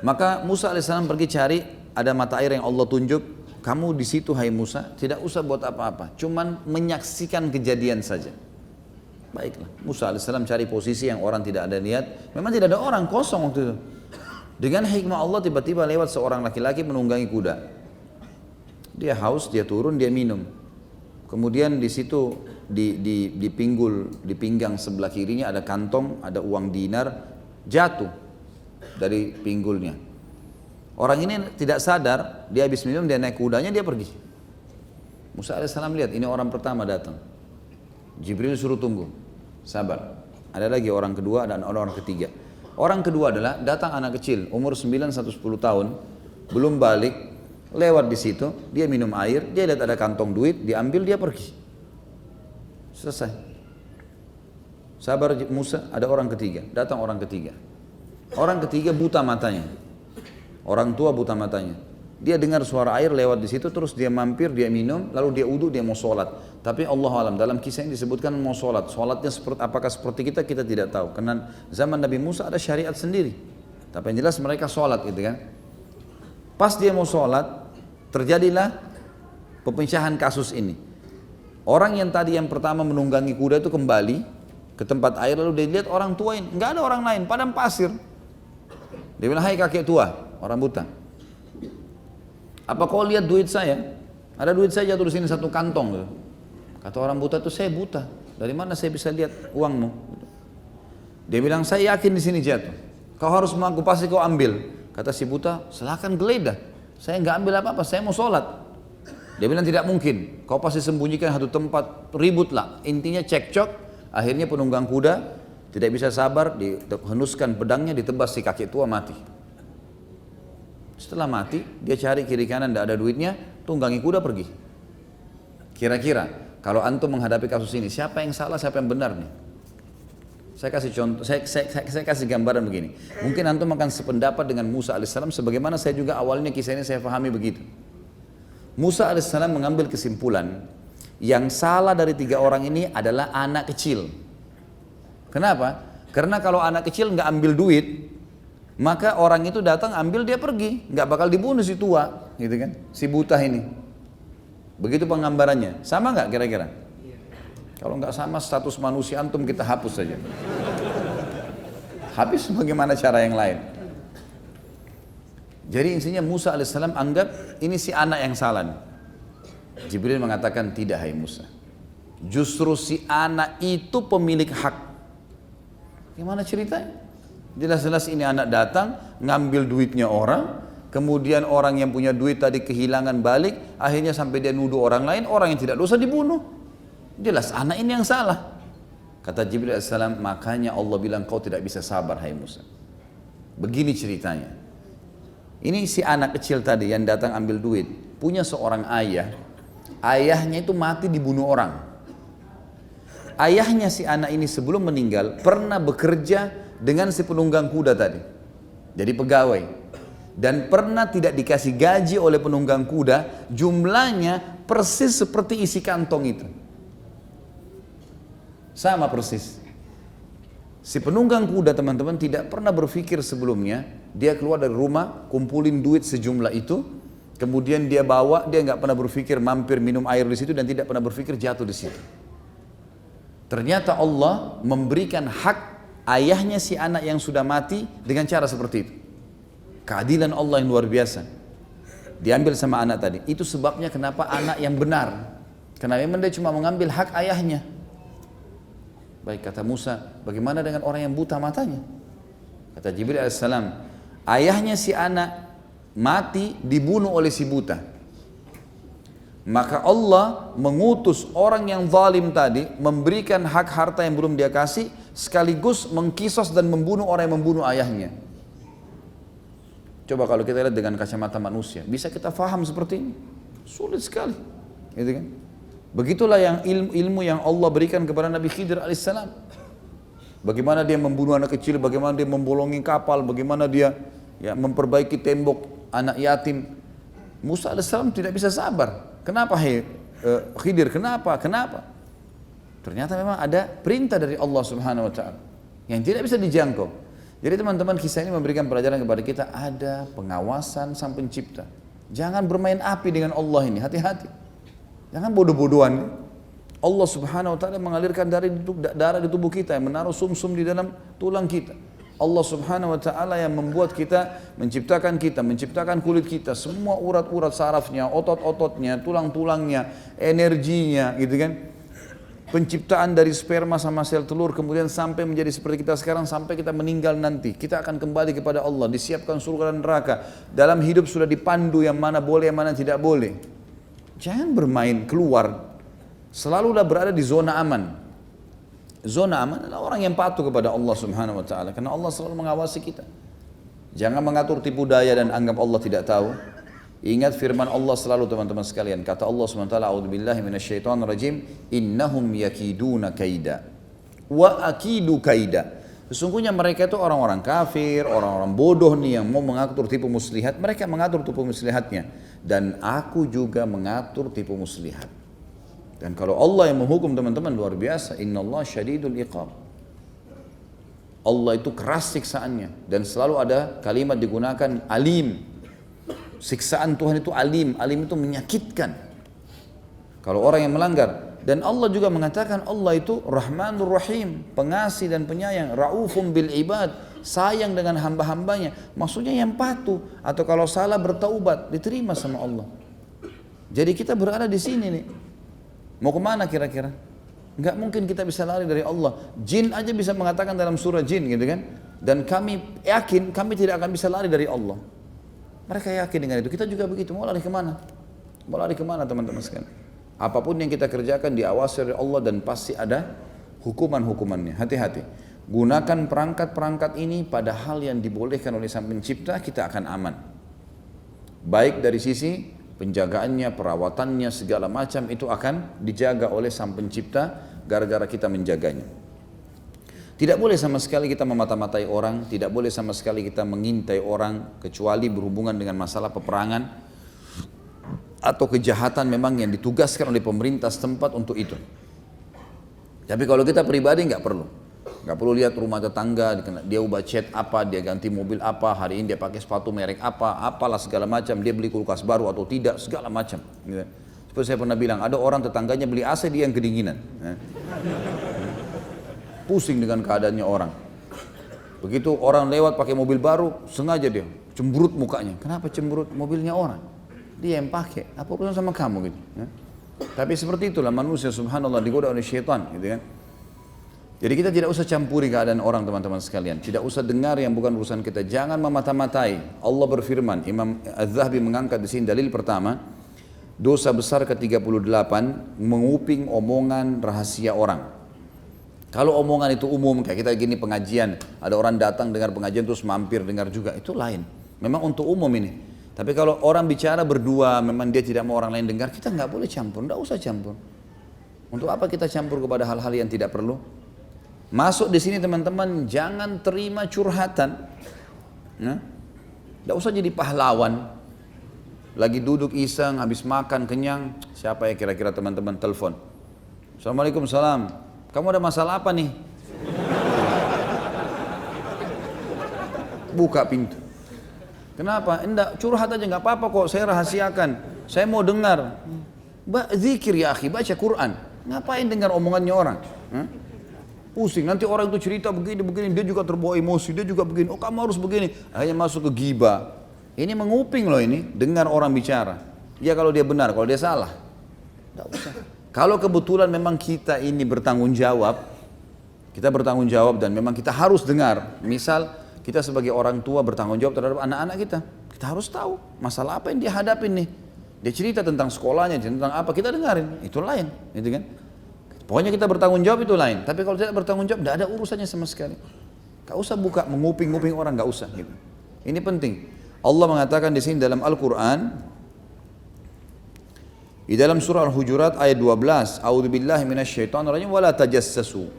Maka Musa alaihissalam pergi cari, ada mata air yang Allah tunjuk. Kamu di situ hai Musa, tidak usah buat apa-apa, cuman menyaksikan kejadian saja. Baiklah, Musa alaihissalam cari posisi yang orang tidak ada lihat. Memang tidak ada orang, kosong waktu itu. Dengan hikmah Allah tiba-tiba lewat seorang laki-laki menunggangi kuda. Dia haus, dia turun, dia minum. Kemudian di situ di pinggang sebelah kirinya ada kantong, ada uang dinar jatuh dari pinggulnya. Orang ini tidak sadar, dia habis minum, dia naik kudanya, dia pergi. Musa alaihissalam lihat, ini orang pertama datang. Jibril suruh tunggu, sabar. Ada lagi orang kedua dan orang ketiga. Orang kedua adalah datang anak kecil, umur 9 atau 10 tahun, belum balik. Lewat di situ, dia minum air, dia lihat ada kantong duit, diambil, dia pergi. Selesai. Sabar Musa, ada orang ketiga, datang orang ketiga. Orang ketiga buta matanya. Orang tua buta matanya. Dia dengar suara air lewat di situ, terus dia mampir, dia minum, lalu dia uduk, dia mau sholat. Tapi Allah alam, dalam kisah ini disebutkan mau sholat. Sholatnya apakah seperti kita tidak tahu. Karena zaman Nabi Musa ada syariat sendiri. Tapi yang jelas mereka sholat gitu kan. Pas dia mau sholat, terjadilah pemecahan kasus ini. Orang yang tadi yang pertama menunggangi kuda itu kembali ke tempat air, lalu dia lihat orang tua ini, nggak ada orang lain, padang pasir. Dia bilang, hai kakek tua, orang buta, apa kau lihat duit saya? Ada duit saya jatuh di sini satu kantong. Kata orang buta itu, saya buta, dari mana saya bisa lihat uangmu? Dia bilang, saya yakin di sini jatuh. Kau harus mengaku, pasti kau ambil. Kata si buta, silakan geledah. Saya nggak ambil apa-apa, saya mau sholat. Dia bilang tidak mungkin, kau pasti sembunyikan satu tempat, ributlah. Intinya cekcok, akhirnya penunggang kuda tidak bisa sabar, dihenuskan pedangnya, ditebas si kakek tua, mati. Setelah mati, dia cari kiri kanan, tidak ada duitnya, tunggangi kuda pergi. Kira-kira kalau antum menghadapi kasus ini, siapa yang salah, siapa yang benar nih? Saya kasih contoh, saya kasih gambaran begini. Mungkin antum akan sependapat dengan Musa alaihissalam, sebagaimana saya juga awalnya kisah ini saya pahami begitu. Musa alaihissalam mengambil kesimpulan, yang salah dari 3 orang ini adalah anak kecil. Kenapa? Karena kalau anak kecil nggak ambil duit, Maka orang itu datang ambil dia pergi, nggak bakal dibunuh si tua, gitu kan? Si buta ini. Begitu penggambarannya. Sama nggak kira-kira? Kalau nggak sama status manusia antum kita hapus saja. Habis bagaimana cara yang lain? Jadi intinya Musa alaihissalam anggap ini si anak yang salah. Jibril mengatakan tidak, hai Musa. Justru si anak itu pemilik hak. Gimana ceritanya? Jelas-jelas ini anak datang, ngambil duitnya orang, kemudian orang yang punya duit tadi kehilangan balik, akhirnya sampai dia nuduh orang lain, orang yang tidak dosa dibunuh. Jelas anak ini yang salah. Kata Jibril alaihissalam, makanya Allah bilang kau tidak bisa sabar, hai Musa. Begini ceritanya. Ini si anak kecil tadi yang datang ambil duit, punya seorang ayah, ayahnya itu mati dibunuh orang. Ayahnya si anak ini sebelum meninggal pernah bekerja dengan si penunggang kuda tadi, jadi pegawai, dan pernah tidak dikasih gaji oleh penunggang kuda, jumlahnya persis seperti isi kantong itu, sama persis. Si penunggang kuda teman-teman tidak pernah berpikir sebelumnya, dia keluar dari rumah, kumpulin duit sejumlah itu, kemudian dia bawa, dia nggak pernah berpikir mampir minum air di situ dan tidak pernah berpikir jatuh di situ. Ternyata Allah memberikan hak ayahnya si anak yang sudah mati dengan cara seperti itu. Keadilan Allah yang luar biasa. Diambil sama anak tadi. Itu sebabnya kenapa anak yang benar. Karena memang dia cuma mengambil hak ayahnya. Baik, kata Musa, bagaimana dengan orang yang buta matanya? Kata Jibril alaihissalam, ayahnya si anak mati dibunuh oleh si buta. Maka Allah mengutus orang yang zalim tadi, memberikan hak harta yang belum dia kasih, sekaligus mengkisos dan membunuh orang yang membunuh ayahnya. Coba kalau kita lihat dengan kacamata manusia, bisa kita faham seperti ini? Sulit sekali, gitu kan? Begitulah yang ilmu yang Allah berikan kepada Nabi Khidir alaihissalam. Bagaimana dia membunuh anak kecil, bagaimana dia membolongi kapal, bagaimana dia memperbaiki tembok anak yatim. Musa alaihissalam tidak bisa sabar. Kenapa Khidir? Kenapa? Ternyata memang ada perintah dari Allah Subhanahu wa taala yang tidak bisa dijangkau. Jadi teman-teman, kisah ini memberikan pelajaran kepada kita, ada pengawasan Sang Pencipta. Jangan bermain api dengan Allah ini, hati-hati. Jangan bodoh-bodohan. Allah Subhanahu wa taala mengalirkan darah di tubuh kita, yang menaruh sumsum di dalam tulang kita. Allah Subhanahu wa taala yang membuat kita, menciptakan kulit kita, semua urat-urat sarafnya, otot-ototnya, tulang-tulangnya, energinya, gitu kan. Penciptaan dari sperma sama sel telur, kemudian sampai menjadi seperti kita sekarang, sampai kita meninggal nanti. Kita akan kembali kepada Allah, disiapkan surga dan neraka. Dalam hidup sudah dipandu yang mana boleh, yang mana tidak boleh. Jangan bermain keluar. Selalulah berada di zona aman. Zona aman adalah orang yang patuh kepada Allah Subhanahu wa taala, karena Allah selalu mengawasi kita. Jangan mengatur tipu daya dan anggap Allah tidak tahu. Ingat firman Allah selalu teman-teman sekalian. Kata Allah Subhanahu wa taala, "A'udzubillahi minasyaitonirrajim, innahum yakiduna kaida wa akidu kaida." Sesungguhnya mereka itu orang-orang kafir, orang-orang bodoh nih yang mau mengatur tipu muslihat, mereka mengatur tipu muslihatnya, dan aku juga mengatur tipu muslihat. Dan kalau Allah yang menghukum teman-teman luar biasa, innallaha syadidul iqab. Allah itu keras siksaannya, dan selalu ada kalimat digunakan alim. Siksaan Tuhan itu alim, alim itu menyakitkan kalau orang yang melanggar. Dan Allah juga mengatakan Allah itu Rahmanur Rahim, pengasih dan penyayang, Raufum bil ibad, sayang dengan hamba-hambanya. Maksudnya yang patuh, atau kalau salah bertaubat, diterima sama Allah. Jadi kita berada di sini nih. Mau kemana kira-kira? Enggak mungkin kita bisa lari dari Allah. Jin aja bisa mengatakan dalam surah Jin, gitu kan? Dan kami yakin kami tidak akan bisa lari dari Allah. Mereka yakin dengan itu. Kita juga begitu. Mau lari kemana? Mau lari kemana teman-teman sekalian? Apapun yang kita kerjakan diawasi oleh Allah dan pasti ada hukuman-hukumannya. Hati-hati. Gunakan perangkat-perangkat ini pada hal yang dibolehkan oleh Sang Pencipta, kita akan aman. Baik dari sisi penjagaannya, perawatannya, segala macam itu akan dijaga oleh Sang Pencipta gara-gara kita menjaganya. Tidak boleh sama sekali kita memata-matai orang, tidak boleh sama sekali kita mengintai orang, kecuali berhubungan dengan masalah peperangan atau kejahatan memang yang ditugaskan oleh pemerintah setempat untuk itu. Tapi kalau kita pribadi nggak perlu. Nggak perlu lihat rumah tetangga, dia ubah cat apa, dia ganti mobil apa, hari ini dia pakai sepatu merek apa, apalah segala macam, dia beli kulkas baru atau tidak, segala macam. Gitu. Seperti saya pernah bilang, ada orang tetangganya beli AC, dia yang kedinginan. Pusing dengan keadaannya orang. Begitu orang lewat pakai mobil baru, sengaja dia cemberut mukanya. Kenapa cemberut? Mobilnya orang. Dia yang pakai. Apa urusan sama kamu gitu? Tapi seperti itulah manusia, subhanallah, digoda oleh syaitan, gitu kan. Jadi kita tidak usah campuri keadaan orang, teman-teman sekalian. Tidak usah dengar yang bukan urusan kita. Jangan memata-matai. Allah berfirman, Imam Az-Zahabi mengangkat di sini dalil pertama, dosa besar ke-38, menguping omongan rahasia orang. Kalau omongan itu umum, kayak kita gini pengajian, ada orang datang dengar pengajian terus mampir dengar juga, itu lain. Memang untuk umum ini. Tapi kalau orang bicara berdua, memang dia tidak mau orang lain dengar, kita nggak boleh campur, nggak usah campur. Untuk apa kita campur kepada hal-hal yang tidak perlu? Masuk di sini teman-teman, jangan terima curhatan. Nggak usah jadi pahlawan. Lagi duduk iseng, habis makan kenyang, siapa ya kira-kira teman-teman telepon? Assalamualaikum, salam. Kamu ada masalah apa nih? Buka pintu. Kenapa? Enggak, curhat aja nggak apa-apa kok, saya rahasiakan. Saya mau dengar. Zikir ya akhi, baca Quran. Ngapain dengar omongannya orang? Pusing, nanti orang itu cerita begini, dia juga terbawa emosi, dia juga begini, oh kamu harus begini. Akhirnya masuk ke ghibah. Ini menguping loh ini, dengar orang bicara. Ya kalau dia benar, kalau dia salah. Tidak usah. Kalau kebetulan memang kita ini bertanggung jawab, kita bertanggung jawab dan memang kita harus dengar. Misal kita sebagai orang tua bertanggung jawab terhadap anak-anak kita. Kita harus tahu masalah apa yang dia hadapin nih. Dia cerita tentang sekolahnya, tentang apa, kita dengarin. Itu lain, gitu kan. Pokoknya kita bertanggung jawab itu lain. Tapi kalau tidak bertanggung jawab, tidak ada urusannya sama sekali. Gak usah buka menguping-uping orang, gak usah gitu. Ini penting. Allah mengatakan di sini dalam Al-Quran, di dalam surah Al-Hujurat ayat 12, A'udzubillahi minasyaitonirrajim wala tajassasu.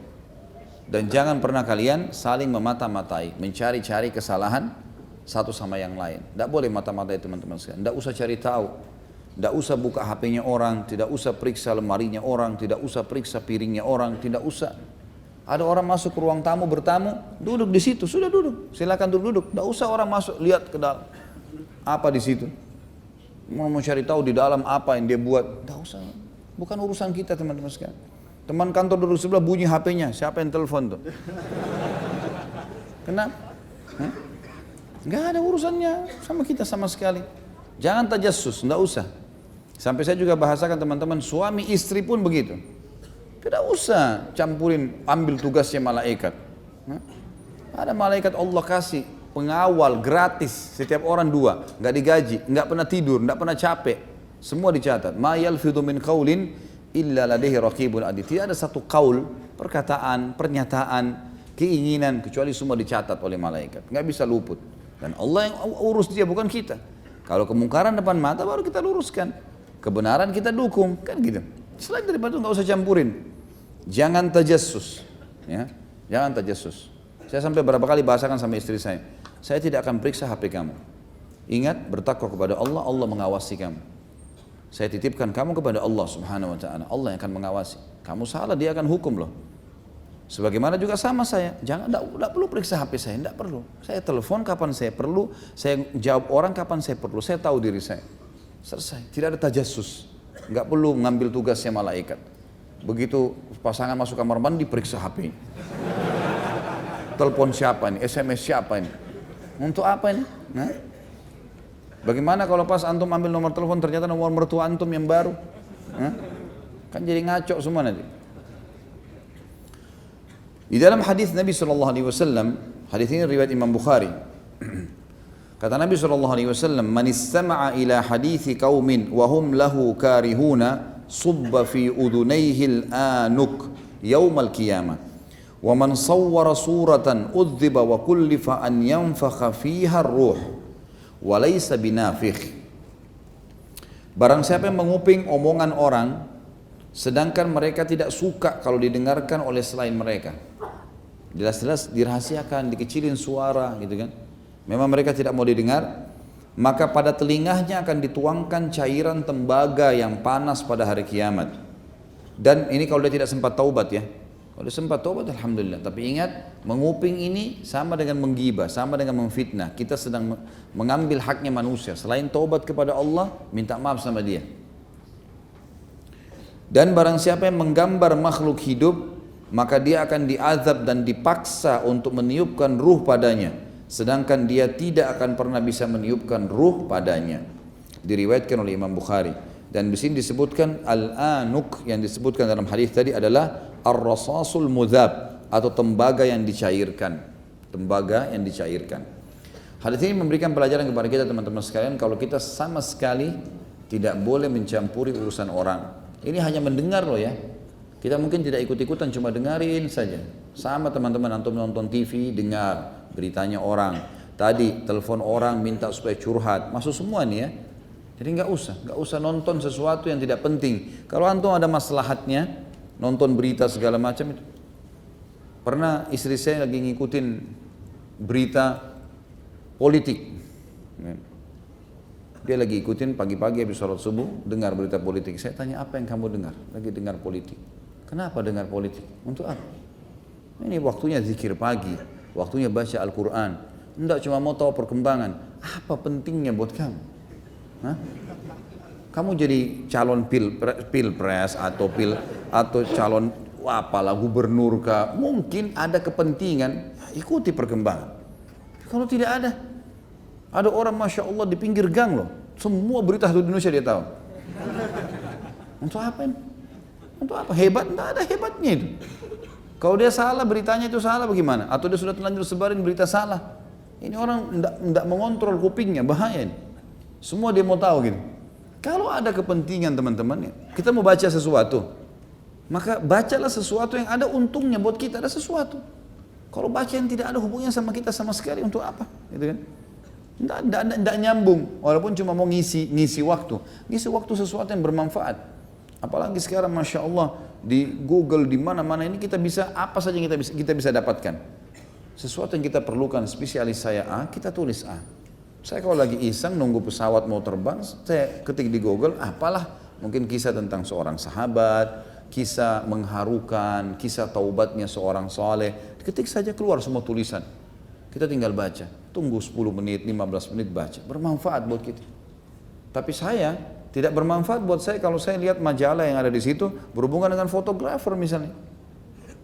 Dan jangan pernah kalian saling memata-matai, mencari-cari kesalahan satu sama yang lain. Tidak boleh mata-matai teman-teman sekalian. Tidak usah cari tahu. Tidak usah buka HP-nya orang, tidak usah periksa lemarinya orang, tidak usah periksa piringnya orang, tidak usah. Ada orang masuk ke ruang tamu bertamu, duduk di situ, sudah duduk, silakan duduk. Tidak usah orang masuk lihat ke dalam apa di situ. Mau cari tahu di dalam apa yang dia buat, tidak usah. Bukan urusan kita teman-teman sekalian. Teman kantor duduk sebelah bunyi HP-nya, siapa yang telepon tuh? Kenapa? Nggak ada urusannya sama kita sama sekali. Jangan tajassus, tidak usah. Sampai saya juga bahasakan teman-teman, suami istri pun begitu. Tidak usah campurin, ambil tugasnya malaikat. Ada malaikat Allah kasih pengawal gratis, setiap orang 2, nggak digaji, nggak pernah tidur, nggak pernah capek, semua dicatat. Ma yalfidhu min qaulin illa ladaihi raqibun atid. Tidak ada satu qaul, perkataan, pernyataan, keinginan kecuali semua dicatat oleh malaikat. Nggak bisa luput. Dan Allah yang urus dia, bukan kita. Kalau kemungkaran depan mata baru kita luruskan. Kebenaran kita dukung, kan gitu. Selain daripada itu nggak usah campurin. Jangan tajassus, ya. Jangan tajassus. Saya sampai berapa kali bahasakan sama istri saya tidak akan periksa HP kamu. Ingat, bertakwa kepada Allah, Allah mengawasi kamu. Saya titipkan kamu kepada Allah subhanahu wa ta'ala. Allah yang akan mengawasi. Kamu salah, dia akan hukum loh. Sebagaimana juga sama saya. Jangan, tidak perlu periksa HP saya, tidak perlu. Saya telepon kapan saya perlu, saya jawab orang kapan saya perlu. Saya tahu diri saya. Selesai, tidak ada tajassus. Nggak perlu mengambil tugasnya malaikat. Begitu pasangan masuk kamar mandi, periksa HP. Telepon siapa nih, SMS siapa nih. Untuk apa ini? Nah? Bagaimana kalau pas antum ambil nomor telepon ternyata nomor mertua antum yang baru? Nah? Kan jadi ngaco semua nanti. Di dalam hadis Nabi SAW, hadis ini riwayat Imam Bukhari. Kata Nabi SAW, "Man istama'a ila hadithi qaumin wa hum lahu karihuna, subba fi udunayhi al-anuk yawm al-qiyamah. Wa man sawwara suratan udhiba wa kullifa an yanfakha fiha ar-ruh wa laysa binafikh." Barang siapa yang menguping omongan orang sedangkan mereka tidak suka kalau didengarkan oleh selain mereka. Jelas-jelas dirahasiakan, dikecilin suara gitu kan. Memang mereka tidak mau didengar, maka pada telinganya akan dituangkan cairan tembaga yang panas pada hari kiamat. Dan ini kalau dia tidak sempat taubat ya. Kalau sempat tobat alhamdulillah. Tapi ingat, menguping ini sama dengan menggibah, sama dengan memfitnah. Kita sedang mengambil haknya manusia. Selain tobat kepada Allah, minta maaf sama dia. Dan barang siapa yang menggambar makhluk hidup, maka dia akan diazab dan dipaksa untuk meniupkan ruh padanya. Sedangkan dia tidak akan pernah bisa meniupkan ruh padanya. Diriwayatkan oleh Imam Bukhari. Dan di sini disebutkan al-anuk, yang disebutkan dalam hadis tadi adalah ar-rasasul mudhab, atau tembaga yang dicairkan. Tembaga yang dicairkan. Hadis ini memberikan pelajaran kepada kita teman-teman sekalian, kalau kita sama sekali tidak boleh mencampuri urusan orang. Ini hanya mendengar loh ya. Kita mungkin tidak ikut-ikutan, cuma dengarin saja. Sama teman-teman antum nonton TV, dengar beritanya orang. Tadi telepon orang minta supaya curhat, masuk semua nih ya. Jadi nggak usah nonton sesuatu yang tidak penting. Kalau antum ada maslahatnya, nonton berita segala macam itu. Pernah istri saya lagi ngikutin berita politik. Dia lagi ikutin pagi-pagi habis sholat subuh, dengar berita politik. Saya tanya, apa yang kamu dengar? Lagi dengar politik. Kenapa dengar politik? Untuk apa? Ini waktunya zikir pagi, waktunya baca Al-Quran. Enggak cuma mau tahu perkembangan. Apa pentingnya buat kamu? Hah? Kamu jadi calon pilpres atau calon apalah gubernur kah? Mungkin ada kepentingan, ikuti perkembangan. Kalau tidak ada orang masya Allah di pinggir gang loh, semua berita di Indonesia dia tahu. Untuk apa ini? Untuk apa? Hebat? Tidak ada hebatnya itu. Kalau dia salah, beritanya itu salah bagaimana? Atau dia sudah terlanjur sebarin berita salah. Ini orang tidak mengontrol kupingnya, bahaya ini. Semua dia mau tahu gitu. Kalau ada kepentingan teman-teman, kita mau baca sesuatu, maka bacalah sesuatu yang ada untungnya buat kita, ada sesuatu. Kalau baca yang tidak ada hubungannya sama kita sama sekali, untuk apa? Gitu kan? Tidak nyambung, walaupun cuma mau ngisi waktu. Ngisi waktu sesuatu yang bermanfaat. Apalagi sekarang masya Allah di Google di mana-mana ini kita bisa apa saja yang kita bisa dapatkan. Sesuatu yang kita perlukan, spesialis saya A, kita tulis A. Saya kalau lagi iseng nunggu pesawat mau terbang, saya ketik di Google, apalah mungkin kisah tentang seorang sahabat, kisah mengharukan, kisah taubatnya seorang saleh, ketik saja keluar semua tulisan. Kita tinggal baca, tunggu 10 menit, 15 menit baca, bermanfaat buat kita. Tapi saya tidak bermanfaat buat saya kalau saya lihat majalah yang ada di situ berhubungan dengan fotografer misalnya.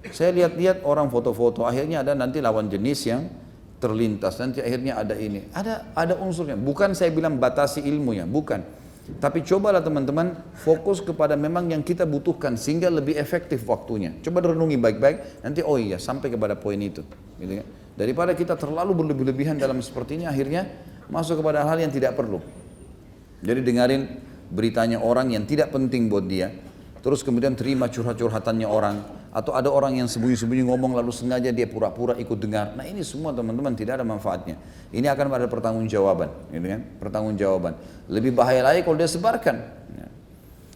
Saya lihat orang foto-foto, akhirnya ada nanti lawan jenis yang terlintas, nanti akhirnya ada ini, ada unsurnya. Bukan saya bilang batasi ilmunya, bukan. Tapi cobalah teman-teman fokus kepada memang yang kita butuhkan sehingga lebih efektif waktunya. Coba renungi baik-baik, nanti oh iya sampai kepada poin itu. Gitu kan? Daripada kita terlalu berlebih-lebihan dalam seperti ini, akhirnya masuk kepada hal yang tidak perlu. Jadi dengarin beritanya orang yang tidak penting buat dia, terus kemudian terima curhat-curhatannya orang. Atau ada orang yang sembunyi-sembunyi ngomong lalu sengaja dia pura-pura ikut dengar. Nah ini semua teman-teman tidak ada manfaatnya. Ini akan ada pertanggungjawaban, gitu kan? Pertanggungjawaban. Lebih bahaya lagi kalau dia sebarkan. Ya.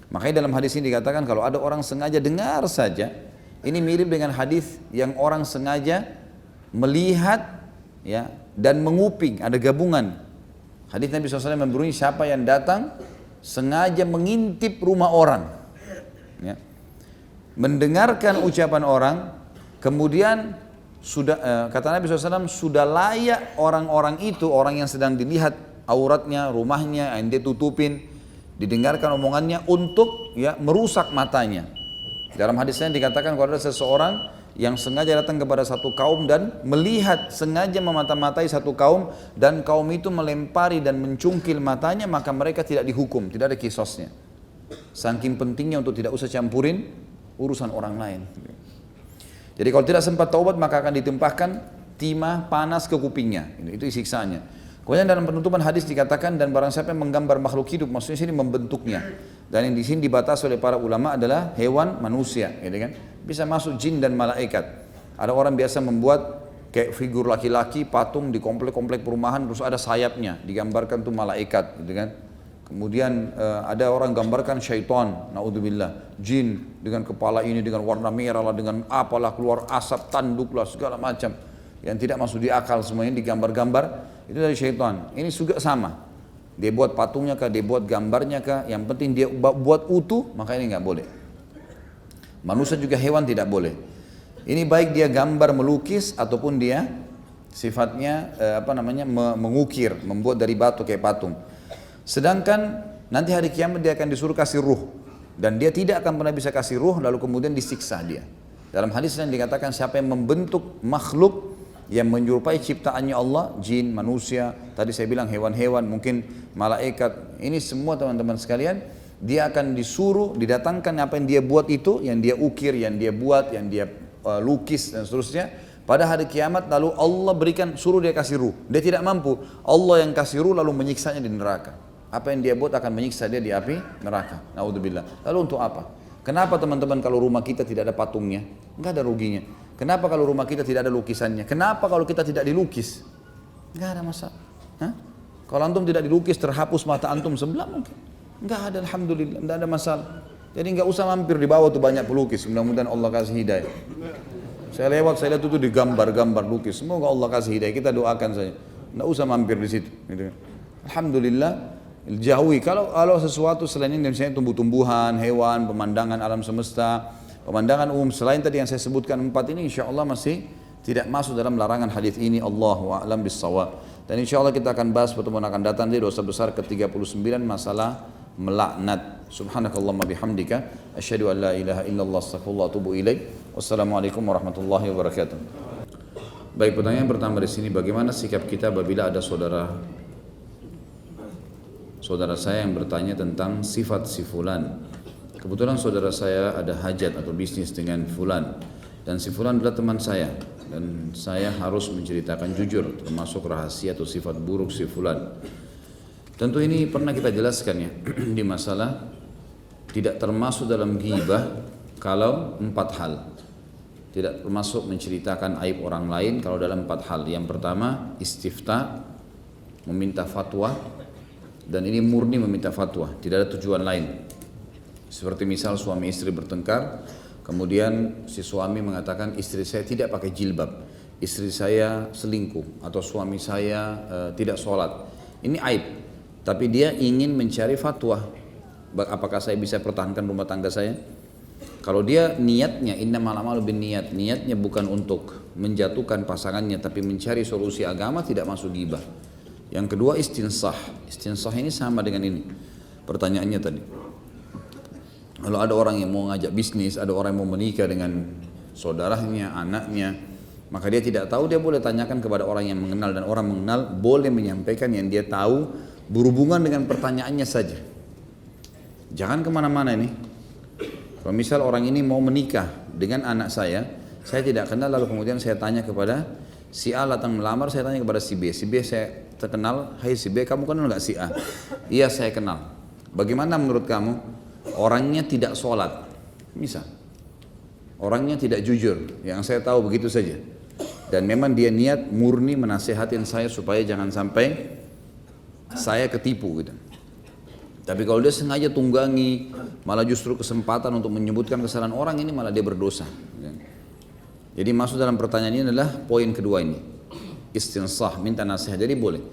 Makanya dalam hadis ini dikatakan kalau ada orang sengaja dengar saja, ini mirip dengan hadis yang orang sengaja melihat ya dan menguping, ada gabungan. Hadis Nabi SAW memberi siapa yang datang sengaja mengintip rumah orang. Ya. Mendengarkan ucapan orang, kemudian kata Nabi SAW sudah layak orang-orang itu, orang yang sedang dilihat auratnya, rumahnya, yang dia tutupin, didengarkan omongannya untuk ya merusak matanya. Dalam hadisnya dikatakan kalau ada seseorang yang sengaja datang kepada satu kaum dan melihat, sengaja memata-matai satu kaum dan kaum itu melempari dan mencungkil matanya, maka mereka tidak dihukum, tidak ada kisosnya. Saking pentingnya untuk tidak usah campurin urusan orang lain. Jadi kalau tidak sempat taubat maka akan ditempahkan timah panas ke kupingnya. Itu siksaannya. Kemudian dalam penutupan hadis dikatakan dan barang siapa yang menggambar makhluk hidup, maksudnya sini membentuknya. Dan yang di sini dibatasi oleh para ulama adalah hewan, manusia, gitu kan? Bisa masuk jin dan malaikat. Ada orang biasa membuat kayak figur laki-laki patung di komplek-komplek perumahan terus ada sayapnya, digambarkan tuh malaikat, gitu kan? Kemudian ada orang gambarkan syaitan, naudzubillah, jin dengan kepala ini dengan warna merah lah, dengan apalah keluar asap tanduk lah segala macam yang tidak masuk di akal, semuanya digambar-gambar itu dari syaitan. Ini juga sama, dia buat patungnya kah, dia buat gambarnya kah, yang penting dia buat utuh, maka ini nggak boleh. Manusia juga hewan tidak boleh. Ini baik dia gambar melukis ataupun dia sifatnya mengukir, membuat dari batu kayak patung. Sedangkan nanti hari kiamat dia akan disuruh kasih ruh, dan dia tidak akan pernah bisa kasih ruh lalu kemudian disiksa dia. Dalam hadis yang dikatakan siapa yang membentuk makhluk yang menyerupai ciptaannya Allah, jin, manusia, tadi saya bilang hewan-hewan, mungkin malaikat, ini semua teman-teman sekalian, dia akan disuruh, didatangkan apa yang dia buat itu, yang dia ukir, yang dia buat, yang dia lukis dan seterusnya. Pada hari kiamat lalu Allah berikan, suruh dia kasih ruh. Dia tidak mampu, Allah yang kasih ruh lalu menyiksanya di neraka. Apa yang dia buat akan menyiksa dia di api neraka. Naudzubillah. Lalu untuk apa? Kenapa teman-teman kalau rumah kita tidak ada patungnya? Enggak ada ruginya. Kenapa kalau rumah kita tidak ada lukisannya? Kenapa kalau kita tidak dilukis? Enggak ada masalah. Hah? Kalau antum tidak dilukis, terhapus mata antum sebelah mungkin. Enggak ada, alhamdulillah, enggak ada masalah. Jadi enggak usah mampir di bawah tuh banyak pelukis. Mudah-mudahan Allah kasih hidayah. Saya lewat, saya lihat itu di gambar-gambar lukis. Semoga Allah kasih hidayah. Kita doakan saja. Enggak usah mampir di situ. Gitu. Alhamdulillah, jauhi. Kalau sesuatu selain ini, misalnya tumbuh-tumbuhan, hewan, pemandangan alam semesta, pemandangan umum selain tadi yang saya sebutkan 4 ini, insya Allah masih tidak masuk dalam larangan hadis ini. Allahu a'lam bis-shawab. Dan insya Allah kita akan bahas pertemuan akan datang di dosa besar ke-39 masalah melaknat. Subhanakallahumma bihamdika asyhadu an la ilaha illallah astaghfirullah wa atubu ilaik. Wassalamualaikum warahmatullahi wabarakatuh. Baik, pertanyaan pertama di sini, bagaimana sikap kita apabila ada saudara saya yang bertanya tentang sifat si fulan. Kebetulan saudara saya ada hajat atau bisnis dengan fulan, dan si fulan adalah teman saya, dan saya harus menceritakan jujur termasuk rahasia atau sifat buruk si fulan. Tentu ini pernah kita jelaskan ya di masalah tidak termasuk dalam ghibah kalau 4 hal. Tidak termasuk menceritakan aib orang lain kalau dalam 4 hal. Yang pertama istifta, meminta fatwa, dan ini murni meminta fatwa, tidak ada tujuan lain. Seperti misal suami istri bertengkar, kemudian si suami mengatakan istri saya tidak pakai jilbab, istri saya selingkuh, atau suami saya tidak sholat. Ini aib, tapi dia ingin mencari fatwa. Apakah saya bisa pertahankan rumah tangga saya? Kalau dia niatnya innamal a'malu binniyat, niatnya bukan untuk menjatuhkan pasangannya tapi mencari solusi agama, tidak masuk ghibah. Yang kedua istinsah. Istinsah ini sama dengan ini pertanyaannya tadi. Kalau ada orang yang mau ngajak bisnis, ada orang yang mau menikah dengan saudaranya, anaknya, maka dia tidak tahu, dia boleh tanyakan kepada orang yang mengenal, dan orang mengenal boleh menyampaikan yang dia tahu berhubungan dengan pertanyaannya saja. Jangan kemana-mana ini. Kalau misal orang ini mau menikah dengan anak saya tidak kenal, lalu kemudian saya tanya kepada si A datang melamar, saya tanya kepada si B. Si B saya terkenal, hai si B, kamu kenal nggak si A? Iya saya kenal. Bagaimana menurut kamu? Orangnya tidak sholat, misal. Orangnya tidak jujur, yang saya tahu begitu saja. Dan memang dia niat murni menasihatin saya supaya jangan sampai saya ketipu gitu. Tapi kalau dia sengaja tunggangi, malah justru kesempatan untuk menyebutkan kesalahan orang, ini malah dia berdosa. Jadi masuk dalam pertanyaan ini adalah poin kedua ini, istinsah, minta nasihat. Jadi boleh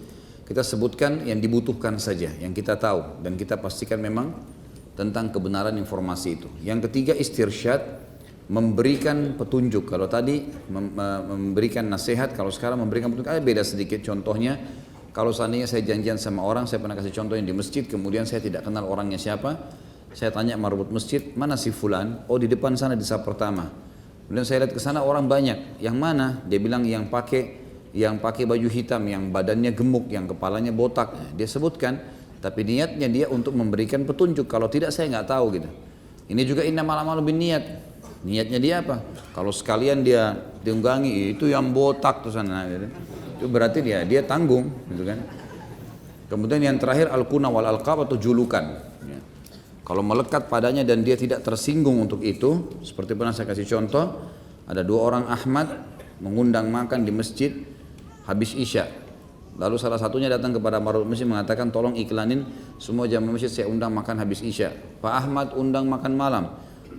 kita sebutkan yang dibutuhkan saja, yang kita tahu, dan kita pastikan memang tentang kebenaran informasi itu. Yang ketiga istirsyad, memberikan petunjuk. Kalau tadi memberikan nasihat, kalau sekarang memberikan petunjuk, beda sedikit. Contohnya, kalau seandainya saya janjian sama orang, saya pernah kasih contoh yang di masjid, kemudian saya tidak kenal orangnya siapa, saya tanya marbut masjid, mana si fulan? Oh di depan sana di saf pertama. Kemudian saya lihat ke sana orang banyak, yang mana? Dia bilang yang pakai baju hitam, yang badannya gemuk, yang kepalanya botak. Dia sebutkan, tapi niatnya dia untuk memberikan petunjuk. Kalau tidak saya nggak tahu gitu. Ini juga innamal a'malu binniyat. Niatnya dia apa? Kalau sekalian dia diunggangi itu yang botak tuh sana gitu. Itu berarti dia tanggung gitu kan. Kemudian yang terakhir al-kuna wal alqab atau julukan ya. Kalau melekat padanya dan dia tidak tersinggung untuk itu, seperti pernah saya kasih contoh, ada 2 orang Ahmad mengundang makan di masjid habis Isya. Lalu salah satunya datang kepada marut masjid mengatakan, tolong iklanin semua jamaah masjid saya undang makan habis Isya. Pak Ahmad undang makan malam.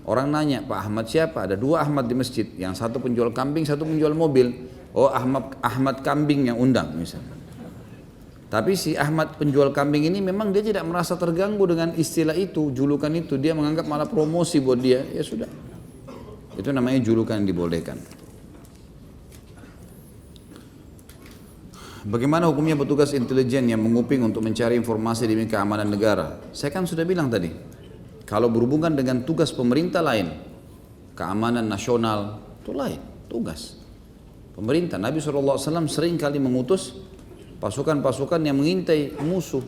Orang nanya, Pak Ahmad siapa? Ada 2 Ahmad di masjid, yang satu penjual kambing, satu penjual mobil. Oh Ahmad kambing yang undang misalnya. Tapi si Ahmad penjual kambing ini memang dia tidak merasa terganggu dengan istilah itu, julukan itu. Dia menganggap malah promosi buat dia, ya sudah. Itu namanya julukan yang dibolehkan. Bagaimana hukumnya petugas intelijen yang menguping untuk mencari informasi demi keamanan negara? Saya kan sudah bilang tadi, kalau berhubungan dengan tugas pemerintah lain, keamanan nasional itu lain, tugas pemerintah. Nabi SAW sering kali mengutus pasukan-pasukan yang mengintai musuh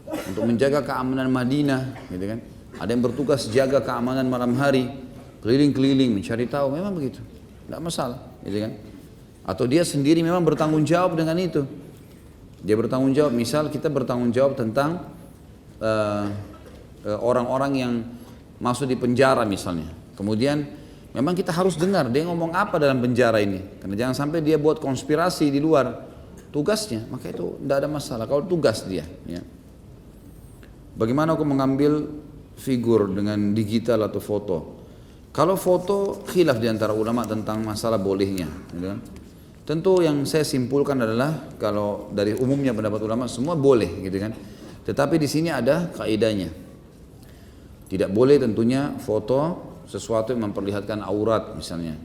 untuk menjaga keamanan Madinah, gitu kan? Ada yang bertugas jaga keamanan malam hari, keliling-keliling mencari tahu, memang begitu, tidak masalah, gitu kan? Atau dia sendiri memang bertanggung jawab dengan itu. Dia bertanggung jawab, misal kita bertanggung jawab tentang orang-orang yang masuk di penjara misalnya. Kemudian memang kita harus dengar dia ngomong apa dalam penjara ini. Karena jangan sampai dia buat konspirasi di luar tugasnya, maka itu tidak ada masalah kalau tugas dia. Ya. Bagaimana aku mengambil figur dengan digital atau foto? Kalau foto khilaf di antara ulama tentang masalah bolehnya. Gitu kan? Tentu yang saya simpulkan adalah kalau dari umumnya pendapat ulama semua boleh, gitu kan. Tetapi di sini ada kaidahnya. Tidak boleh tentunya foto sesuatu yang memperlihatkan aurat misalnya.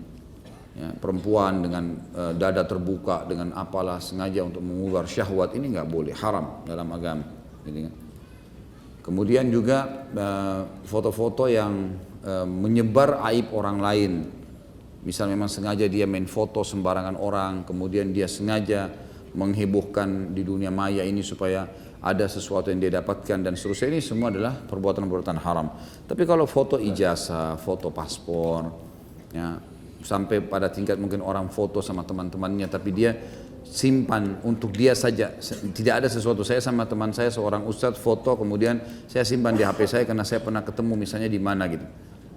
Ya, perempuan dengan dada terbuka dengan apalah sengaja untuk mengular syahwat, ini nggak boleh, haram dalam agama. Gitu kan. Kemudian juga foto-foto yang menyebar aib orang lain. Misal memang sengaja dia main foto sembarangan orang, kemudian dia sengaja menghebohkan di dunia maya ini supaya ada sesuatu yang dia dapatkan dan seterusnya, ini semua adalah perbuatan-perbuatan haram. Tapi kalau foto ijazah, foto paspor, ya, sampai pada tingkat mungkin orang foto sama teman-temannya tapi dia simpan untuk dia saja, tidak ada sesuatu. Saya sama teman saya seorang ustadz foto kemudian saya simpan di HP saya karena saya pernah ketemu misalnya di mana gitu,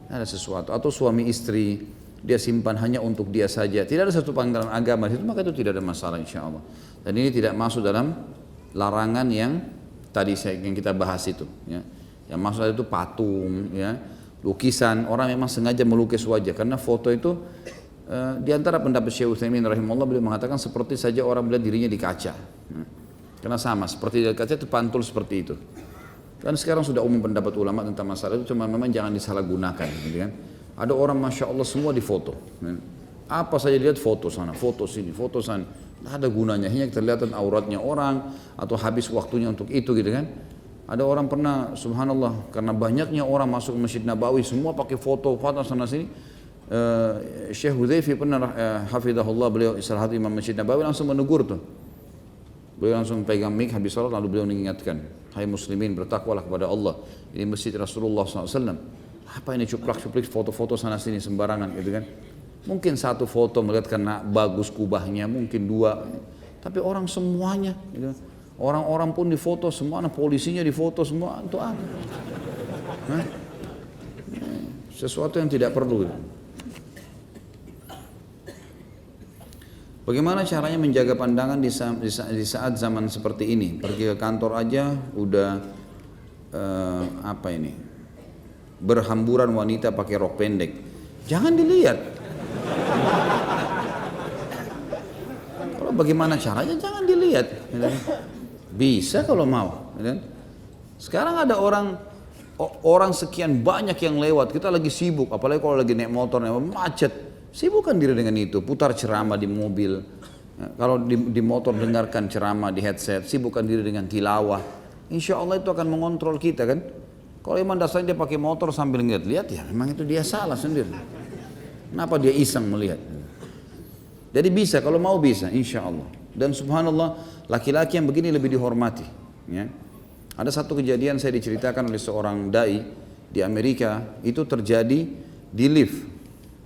ada sesuatu. Atau suami istri dia simpan hanya untuk dia saja, tidak ada satu panggilan agama itu, maka itu tidak ada masalah insya Allah. Dan ini tidak masuk dalam larangan yang tadi yang kita bahas itu, ya. Yang maksud itu patung, ya, lukisan. Orang memang sengaja melukis wajah karena foto itu di antara pendapat Syekh Utsaimin rahimahullah, beliau mengatakan seperti saja orang melihat dirinya di kaca, karena sama seperti di kaca itu pantul seperti itu. Dan sekarang sudah umum pendapat ulama tentang masalah itu, cuma memang jangan disalahgunakan, gitu kan. Ada orang masya Allah semua difoto, apa saja lihat foto sana, foto sini, foto sana, tidak ada gunanya, hanya kelihatan auratnya orang atau habis waktunya untuk itu, gitu kan. Ada orang pernah, subhanallah, karena banyaknya orang masuk ke Masjid Nabawi semua pakai foto sana sini. Syekh Hudzaifah pernah hafizahullah, beliau istirahat imam Masjid Nabawi langsung menegur tuh. Beliau langsung pegang mic habis salat lalu beliau mengingatkan, hai muslimin bertakwalah kepada Allah, ini masjid Rasulullah SAW. Apa ini cuplak-cuplik foto-foto sana sini sembarangan, gitu kan. Mungkin satu foto melihat karena bagus kubahnya, mungkin dua, tapi orang semuanya, gitu. Orang-orang pun difoto semua, polisinya difoto semua, untuk apa? Sesuatu yang tidak perlu. Bagaimana caranya menjaga pandangan di saat zaman seperti ini? Pergi ke kantor aja udah berhamburan wanita pakai rok pendek. Jangan dilihat. Kalau bagaimana caranya jangan dilihat. Bisa kalau mau. Sekarang ada orang sekian banyak yang lewat, kita lagi sibuk, apalagi kalau lagi naik motor, macet. Sibukkan diri dengan itu, putar ceramah di mobil. Kalau di motor dengarkan ceramah di headset, sibukkan diri dengan tilawah. Insya Allah itu akan mengontrol kita kan. Kalau memang dasarnya dia pakai motor sambil ngeliat-lihat, ya memang itu dia salah sendiri. Kenapa dia iseng melihat? Jadi bisa, kalau mau bisa, insya Allah. Dan subhanallah, laki-laki yang begini lebih dihormati. Ya. Ada satu kejadian saya diceritakan oleh seorang dai di Amerika, itu terjadi di lift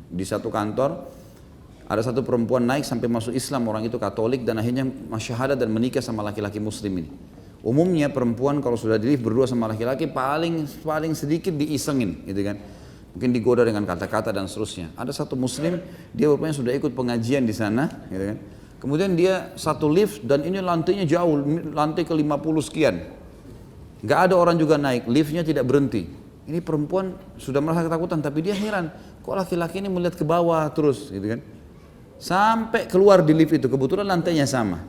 di satu kantor. Ada satu perempuan naik sampai masuk Islam, orang itu Katolik dan akhirnya syahadat dan menikah sama laki-laki Muslim ini. Umumnya perempuan kalau sudah di lift berdua sama laki-laki paling sedikit diisengin, gitu kan. Mungkin digoda dengan kata-kata dan seterusnya. Ada satu Muslim, dia rupanya sudah ikut pengajian di sana, gitu kan. Kemudian dia satu lift dan ini lantainya jauh, lantai ke-50 sekian. Gak ada orang juga naik, liftnya tidak berhenti. Ini perempuan sudah merasa ketakutan, tapi dia heran, kok laki-laki ini melihat ke bawah terus, gitu kan. Sampai keluar di lift itu, kebetulan lantainya sama.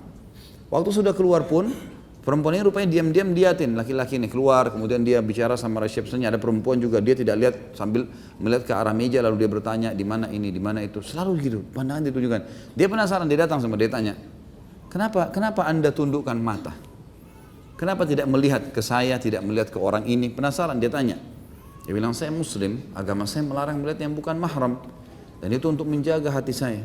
Waktu sudah keluar pun, Perempuan ini rupanya diam-diam liatin laki-laki ini keluar, kemudian dia bicara sama resepsinya, ada perempuan juga, dia tidak lihat sambil melihat ke arah meja lalu dia bertanya di mana ini, di mana itu, selalu gitu, pandangan ditujukan. Dia penasaran, dia datang sama dia tanya, kenapa Anda tundukkan mata? Kenapa tidak melihat ke saya, tidak melihat ke orang ini? Penasaran, dia tanya. Dia bilang, saya muslim, agama saya melarang melihat yang bukan mahram, dan itu untuk menjaga hati saya.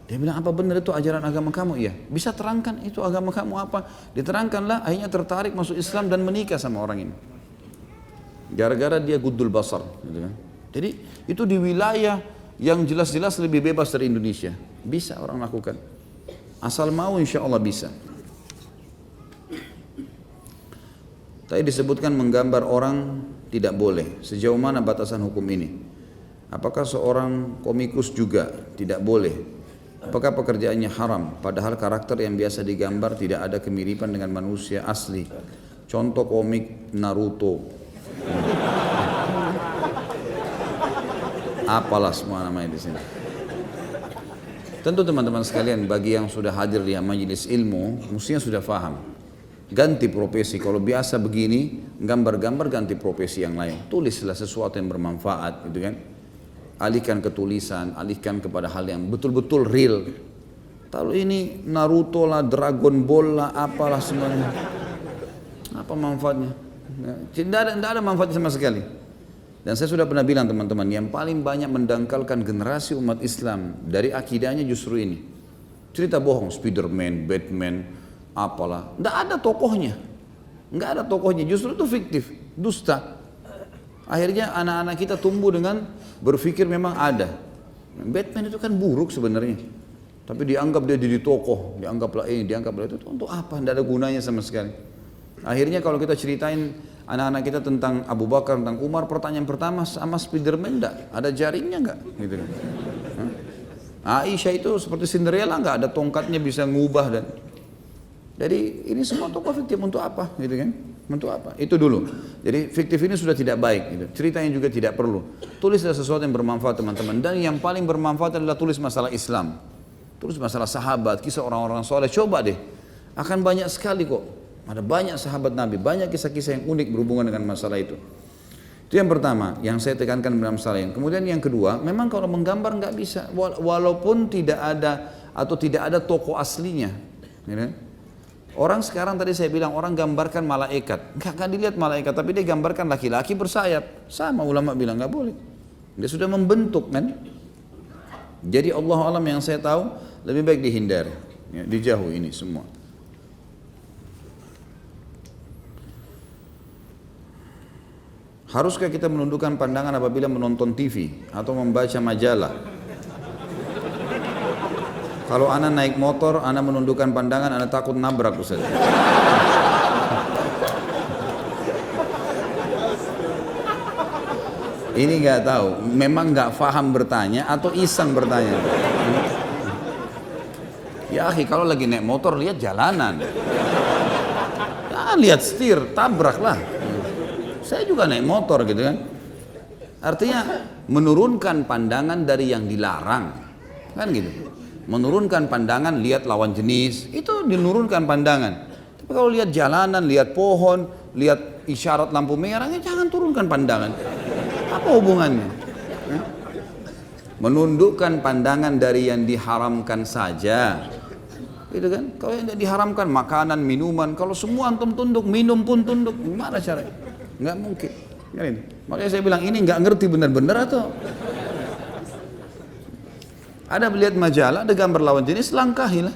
Dia bilang, apa benar itu ajaran agama kamu? Iya. Bisa terangkan itu agama kamu apa? Diterangkanlah, akhirnya tertarik masuk Islam dan menikah sama orang ini. Gara-gara dia guddul basar. Gitu kan. Jadi itu di wilayah yang jelas-jelas lebih bebas dari Indonesia. Bisa orang lakukan. Asal mau insya Allah bisa. Tadi disebutkan menggambar orang tidak boleh. Sejauh mana batasan hukum ini? Apakah seorang komikus juga tidak boleh? Apakah pekerjaannya haram? Padahal karakter yang biasa digambar tidak ada kemiripan dengan manusia asli. Contoh komik Naruto. Apalah semua namanya di sini. Tentu teman-teman sekalian, bagi yang sudah hadir di majelis ilmu, mestinya sudah faham. Ganti profesi. Kalau biasa begini, gambar-gambar, ganti profesi yang lain. Tulislah sesuatu yang bermanfaat, gitu kan? Alihkan ke tulisan, alihkan kepada hal yang betul-betul real. Kalau ini Naruto lah, Dragon Ball lah, apalah semuanya. Apa manfaatnya? Tidak ada manfaatnya sama sekali. Dan saya sudah pernah bilang teman-teman, yang paling banyak mendangkalkan generasi umat Islam dari akidahnya justru ini. Cerita bohong, Spiderman, Batman, apalah. Tidak ada tokohnya. Nggak ada tokohnya, justru itu fiktif, dusta. Akhirnya anak-anak kita tumbuh dengan berpikir memang ada. Batman itu kan buruk sebenarnya. Tapi dianggap dia jadi tokoh, dianggaplah ini, dianggaplah itu. Untuk apa? Tidak ada gunanya sama sekali. Akhirnya kalau kita ceritain anak-anak kita tentang Abu Bakar, tentang Umar, pertanyaan pertama sama Spiderman enggak? Ada jaringnya enggak? Gitu. Aisyah itu seperti Cinderella, enggak ada tongkatnya bisa ngubah dan. Jadi ini semua tokoh fiktif untuk apa? Gitu kan? Untuk apa? Itu dulu. Jadi fiktif ini sudah tidak baik. Gitu. Ceritanya juga tidak perlu. Tulislah sesuatu yang bermanfaat teman-teman. Dan yang paling bermanfaat adalah tulis masalah Islam. Tulis masalah sahabat, kisah orang-orang soleh. Coba deh. Akan banyak sekali kok. Ada banyak sahabat Nabi. Banyak kisah-kisah yang unik berhubungan dengan masalah itu. Itu yang pertama. Yang saya tekankan dalam masalah ini. Kemudian yang kedua. Memang kalau menggambar nggak bisa. Walaupun tidak ada atau tidak ada tokoh aslinya. Gitu. Orang sekarang tadi saya bilang orang gambarkan malaikat, nggak dilihat malaikat, tapi dia gambarkan laki-laki bersayap. Sama ulama bilang nggak boleh. Dia sudah membentuk kan. Jadi Allah alam yang saya tahu lebih baik dihindari, ya, dijauh ini semua. Haruskah kita menundukkan pandangan apabila menonton TV atau membaca majalah? Kalau anak naik motor, anak menundukkan pandangan, anak takut nabrak Ustaz. Ini nggak tahu, memang nggak paham bertanya atau iseng bertanya. Ya akhi, kalau lagi naik motor lihat jalanan, jangan lihat setir, tabraklah. Saya juga naik motor gitu kan. Artinya menurunkan pandangan dari yang dilarang, kan gitu. Menurunkan pandangan, lihat lawan jenis, itu menurunkan pandangan. Tapi kalau lihat jalanan, lihat pohon, lihat isyarat lampu merahnya, jangan turunkan pandangan. Apa hubungannya? Ya? Menundukkan pandangan dari yang diharamkan saja. Gitu kan? Kalau yang tidak diharamkan, makanan, minuman, kalau semua antum tunduk, minum pun tunduk, gimana caranya? Nggak mungkin. Makanya saya bilang, ini nggak ngerti benar-benar atau... Ada melihat majalah, ada gambar lawan jenis, langkahilah.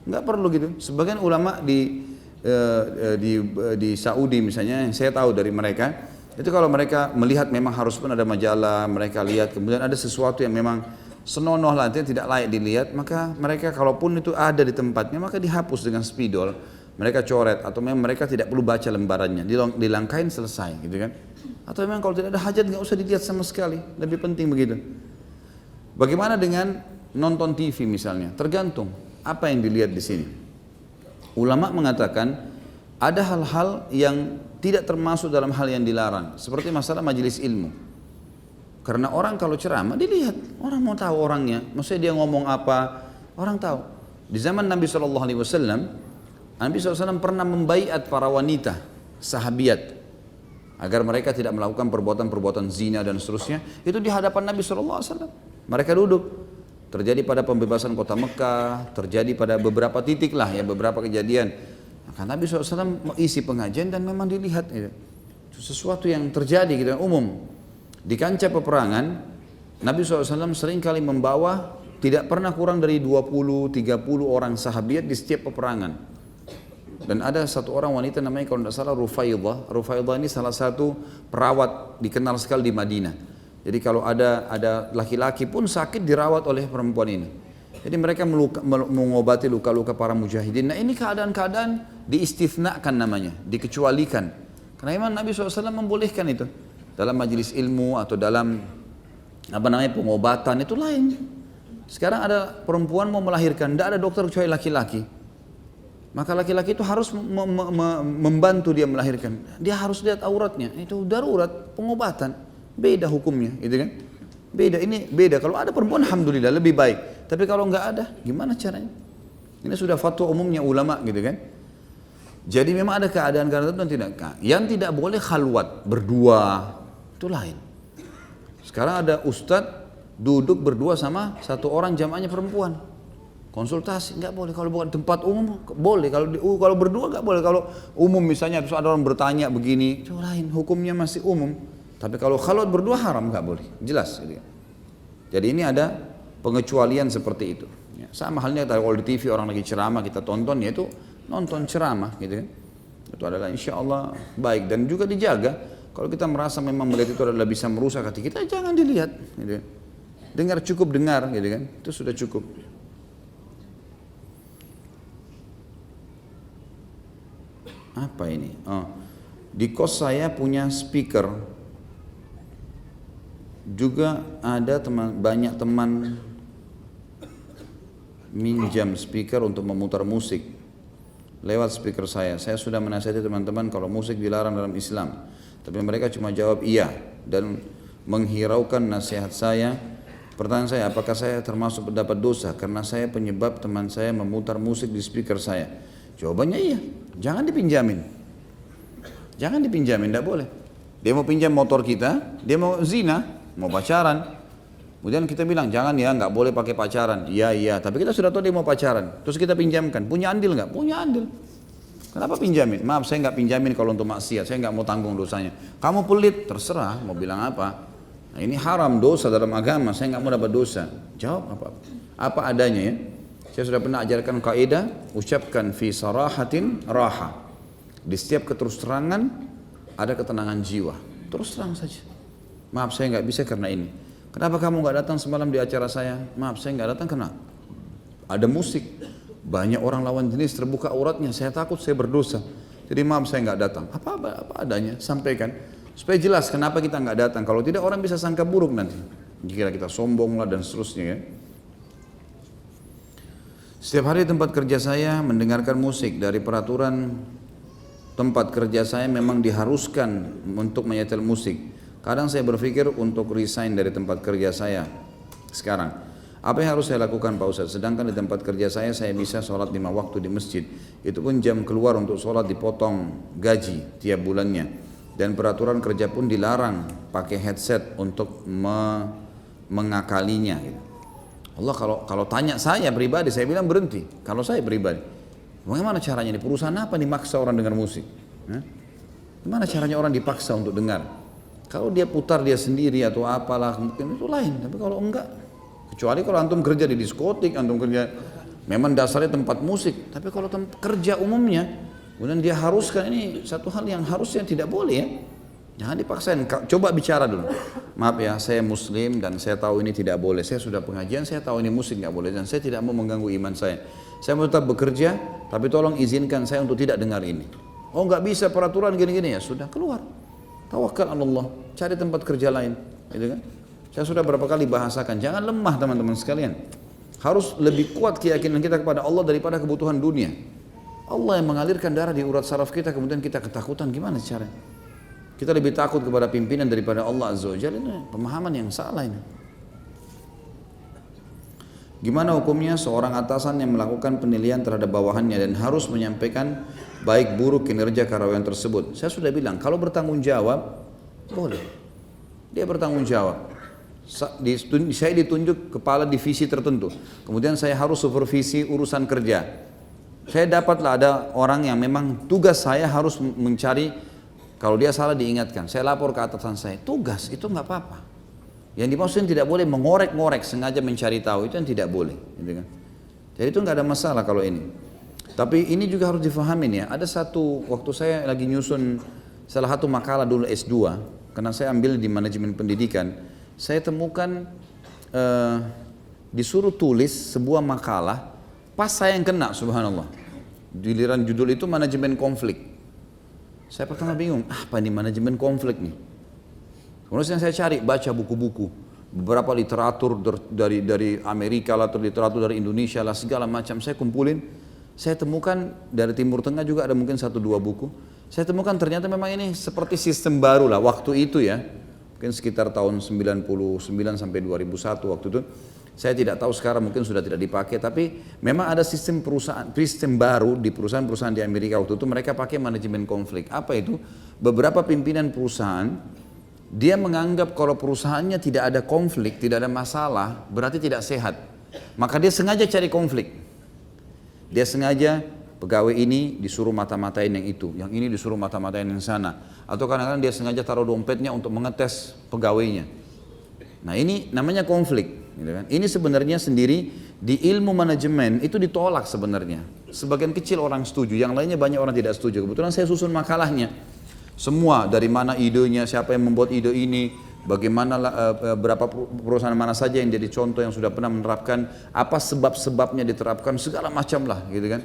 Nggak perlu gitu. Sebagian ulama di Saudi misalnya, yang saya tahu dari mereka, itu kalau mereka melihat memang harus pun ada majalah, mereka lihat, kemudian ada sesuatu yang memang senonoh lah, tidak layak dilihat, maka mereka kalaupun itu ada di tempatnya, maka dihapus dengan spidol, mereka coret, atau memang mereka tidak perlu baca lembarannya, dilangkahin selesai, gitu kan? Atau memang kalau tidak ada hajat nggak usah dilihat sama sekali, lebih penting begitu. Bagaimana dengan nonton TV misalnya? Tergantung apa yang dilihat di sini. Ulama mengatakan ada hal-hal yang tidak termasuk dalam hal yang dilarang, seperti masalah majelis ilmu. Karena orang kalau ceramah dilihat, orang mau tahu orangnya, maksudnya dia ngomong apa, orang tahu. Di zaman Nabi SAW Nabi SAW pernah membaiat para wanita, sahabiat, agar mereka tidak melakukan perbuatan-perbuatan zina dan seterusnya. Itu di hadapan Nabi SAW. Mereka duduk. Terjadi pada pembebasan kota Mekah, terjadi pada beberapa titik lah ya, beberapa kejadian. Maka Nabi SAW isi pengajian dan memang dilihat itu sesuatu yang terjadi gitu, umum. Di kancah peperangan, Nabi SAW seringkali membawa tidak pernah kurang dari 20-30 orang sahabiat di setiap peperangan. Dan ada satu orang wanita namanya kalau tidak salah Rufaidah. Rufaidah ini salah satu perawat dikenal sekali di Madinah. Jadi kalau ada laki-laki pun sakit dirawat oleh perempuan ini. Jadi mereka mengobati luka-luka para mujahidin. Nah ini keadaan-keadaan diistithnakan namanya, dikecualikan. Karena memang Nabi SAW membolehkan itu. Dalam majelis ilmu atau dalam pengobatan itu lain. Sekarang ada perempuan mau melahirkan, tidak ada dokter kecuali laki-laki. Maka laki-laki itu harus membantu dia melahirkan. Dia harus lihat auratnya. Itu darurat pengobatan. Beda hukumnya, gitu kan? Beda, ini beda. Kalau ada perempuan, alhamdulillah lebih baik. Tapi kalau nggak ada, gimana caranya? Ini sudah fatwa umumnya ulama, gitu kan? Jadi memang ada keadaan-keadaan tertentu yang tidak boleh khalwat berdua, itu lain. Sekarang ada ustadz duduk berdua sama satu orang jamaahnya perempuan, konsultasi nggak boleh. Kalau bukan tempat umum boleh, kalau berdua nggak boleh. Kalau umum misalnya terus ada orang bertanya begini, itu lain, hukumnya masih umum. Tapi kalau khalwat berdua haram, nggak boleh, jelas. Jadi ini ada pengecualian seperti itu. Sama halnya kalau di TV orang lagi ceramah kita tonton, yaitu nonton ceramah, gitu kan? Itu adalah insya Allah baik dan juga dijaga. Kalau kita merasa memang melihat itu adalah bisa merusak hati kita, jangan dilihat. Gitu. Dengar cukup dengar, gitu kan? Itu sudah cukup. Apa ini? Di kos saya punya speaker. Juga ada banyak teman minjam speaker untuk memutar musik lewat speaker saya. Saya sudah menasihati teman-teman kalau musik dilarang dalam Islam, tapi mereka cuma jawab iya dan menghiraukan nasihat saya. Pertanyaan saya, apakah saya termasuk mendapat dosa karena saya penyebab teman saya memutar musik di speaker saya? Jawabannya iya, jangan dipinjamin. Jangan dipinjamin, tidak boleh. Dia mau pinjam motor kita, dia mau zina, mau pacaran. Kemudian kita bilang, jangan ya, nggak boleh pakai pacaran. Iya, tapi kita sudah tahu dia mau pacaran. Terus kita pinjamkan, punya andil nggak? Punya andil. Kenapa pinjamin? Maaf, saya nggak pinjamin kalau untuk maksiat, saya nggak mau tanggung dosanya. Kamu pelit, terserah, mau bilang apa. Nah, ini haram, dosa dalam agama, saya nggak mau dapat dosa. Jawab apa adanya ya. Saya sudah pernah ajarkan kaidah, ucapkan fi sarahatin raha. Di setiap keterus terangan ada ketenangan jiwa. Terus terang saja. Maaf, saya nggak bisa karena ini. Kenapa kamu nggak datang semalam di acara saya? Maaf, saya nggak datang karena ada musik. Banyak orang lawan jenis terbuka auratnya. Saya takut saya berdosa. Jadi maaf, saya nggak datang. Apa adanya, sampaikan. Supaya jelas kenapa kita nggak datang. Kalau tidak orang bisa sangka buruk nanti. Jika kita sombong lah dan seterusnya ya. Setiap hari tempat kerja saya mendengarkan musik. Dari peraturan tempat kerja saya memang diharuskan untuk menyetel musik. Kadang saya berpikir untuk resign dari tempat kerja saya sekarang. Apa yang harus saya lakukan Pak Ustadz? Sedangkan di tempat kerja saya bisa sholat 5 waktu di masjid. Itu pun jam keluar untuk sholat dipotong gaji tiap bulannya. Dan peraturan kerja pun dilarang pakai headset untuk mengakalinya. Allah kalau tanya saya pribadi, saya bilang berhenti. Kalau saya pribadi, bagaimana caranya? Di perusahaan apa dimaksa orang dengar musik? Gimana caranya orang dipaksa untuk dengar? Kalau dia putar dia sendiri atau apalah mungkin itu lain. Tapi kalau enggak, kecuali kalau antum kerja di diskotik, antum kerja memang dasarnya tempat musik. Tapi kalau kerja umumnya, kemudian dia haruskan, ini satu hal yang harusnya tidak boleh ya. Jangan dipaksain, coba bicara dulu. Maaf ya, saya muslim dan saya tahu ini tidak boleh. Saya sudah pengajian, saya tahu ini musik nggak boleh dan saya tidak mau mengganggu iman saya. Saya mau tetap bekerja, tapi tolong izinkan saya untuk tidak dengar ini. Oh nggak bisa peraturan gini-gini ya, sudah keluar. Tawakal Allah, cari tempat kerja lain, gitu kan? Saya sudah berapa kali bahasakan, jangan lemah teman-teman sekalian. Harus lebih kuat keyakinan kita kepada Allah daripada kebutuhan dunia. Allah yang mengalirkan darah di urat saraf kita, kemudian kita ketakutan, gimana caranya? Kita lebih takut kepada pimpinan daripada Allah Azza wa Jalla. Ini pemahaman yang salah ini. Gimana hukumnya seorang atasan yang melakukan penilaian terhadap bawahannya dan harus menyampaikan baik buruk kinerja karyawan tersebut? Saya sudah bilang, kalau bertanggung jawab, boleh. Dia bertanggung jawab. Saya ditunjuk kepala divisi tertentu, kemudian saya harus supervisi urusan kerja. Saya dapatlah ada orang yang memang tugas saya harus mencari, kalau dia salah diingatkan, saya lapor ke atasan saya. Tugas itu nggak apa-apa. Yang dimaksudnya tidak boleh mengorek-ngorek, sengaja mencari tahu, itu yang tidak boleh, gitu kan. Jadi itu nggak ada masalah kalau ini. Tapi ini juga harus difahamin ya. Ada satu waktu saya lagi nyusun salah satu makalah dulu S2, karena saya ambil di manajemen pendidikan, saya temukan disuruh tulis sebuah makalah, pas saya yang kena, subhanallah. Giliran judul itu manajemen konflik. Saya pertama bingung, apa nih manajemen konflik nih? Kemudian saya cari, baca buku-buku, beberapa literatur dari Amerika lah, atau literatur dari Indonesia lah, segala macam. Saya kumpulin, saya temukan dari Timur Tengah juga ada mungkin 1-2 buku. Saya temukan ternyata memang ini seperti sistem baru lah waktu itu ya. Mungkin sekitar tahun 99 sampai 2001 waktu itu. Saya tidak tahu sekarang mungkin sudah tidak dipakai, tapi memang ada sistem baru di perusahaan-perusahaan di Amerika waktu itu, mereka pakai manajemen konflik. Apa itu? Beberapa pimpinan perusahaan, dia menganggap kalau perusahaannya tidak ada konflik, tidak ada masalah, berarti tidak sehat. Maka dia sengaja cari konflik. Dia sengaja pegawai ini disuruh mata-matain yang itu, yang ini disuruh mata-matain yang sana. Atau kadang-kadang dia sengaja taruh dompetnya untuk mengetes pegawainya. Nah ini namanya konflik. Gitu kan? Ini sebenarnya sendiri di ilmu manajemen itu ditolak sebenarnya. Sebagian kecil orang setuju, yang lainnya banyak orang tidak setuju. Kebetulan saya susun makalahnya. Semua dari mana idenya, siapa yang membuat ide ini, bagaimana berapa perusahaan mana saja yang jadi contoh yang sudah pernah menerapkan, apa sebab-sebabnya diterapkan, segala macam lah gitu kan.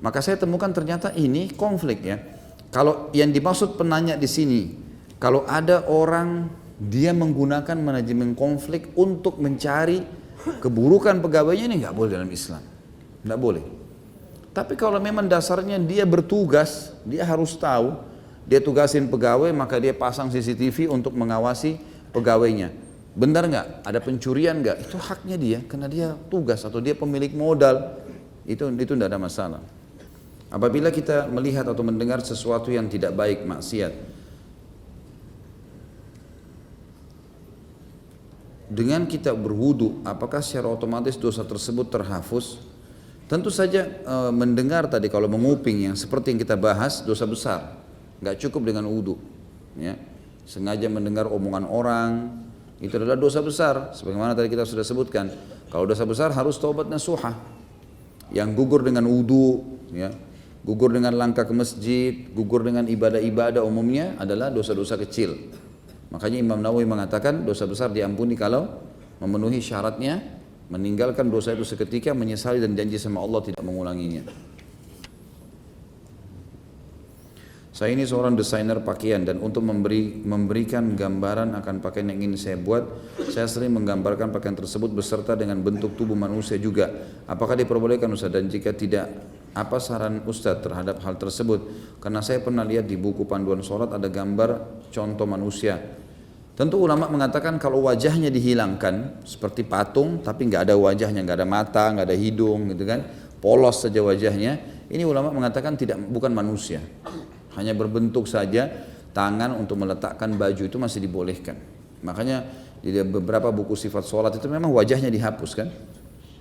Maka saya temukan ternyata ini konflik ya. Kalau yang dimaksud penanya di sini, kalau ada orang dia menggunakan manajemen konflik untuk mencari keburukan pegawainya, ini nggak boleh dalam Islam, nggak boleh. Tapi kalau memang dasarnya dia bertugas, dia harus tahu. Dia tugasin pegawai, maka dia pasang CCTV untuk mengawasi pegawainya. Benar nggak? Ada pencurian nggak? Itu haknya dia, karena dia tugas atau dia pemilik modal. Itu tidak ada masalah. Apabila kita melihat atau mendengar sesuatu yang tidak baik, maksiat, dengan kita berwudu, apakah secara otomatis dosa tersebut terhapus? Tentu saja mendengar tadi, kalau menguping yang seperti yang kita bahas, dosa besar. Nggak cukup dengan wudu, ya. Sengaja mendengar omongan orang, itu adalah dosa besar. Sebagaimana tadi kita sudah sebutkan, kalau dosa besar harus taubat nasuha. Yang gugur dengan wudu, ya, gugur dengan langkah ke masjid, gugur dengan ibadah-ibadah umumnya adalah dosa-dosa kecil. Makanya Imam Nawawi mengatakan dosa besar diampuni kalau memenuhi syaratnya, meninggalkan dosa itu seketika, menyesali dan janji sama Allah tidak mengulanginya. Saya ini seorang desainer pakaian dan untuk memberikan gambaran akan pakaian yang ingin saya buat, saya sering menggambarkan pakaian tersebut beserta dengan bentuk tubuh manusia juga. Apakah diperbolehkan Ustaz? Dan jika tidak, apa saran Ustaz terhadap hal tersebut? Karena saya pernah lihat di buku panduan sholat ada gambar contoh manusia. Tentu ulama mengatakan kalau wajahnya dihilangkan seperti patung tapi nggak ada wajahnya, nggak ada mata, nggak ada hidung gitu kan, polos saja wajahnya, ini ulama mengatakan bukan manusia. Hanya berbentuk saja tangan untuk meletakkan baju, itu masih dibolehkan. Makanya di beberapa buku sifat sholat itu memang wajahnya dihapus kan.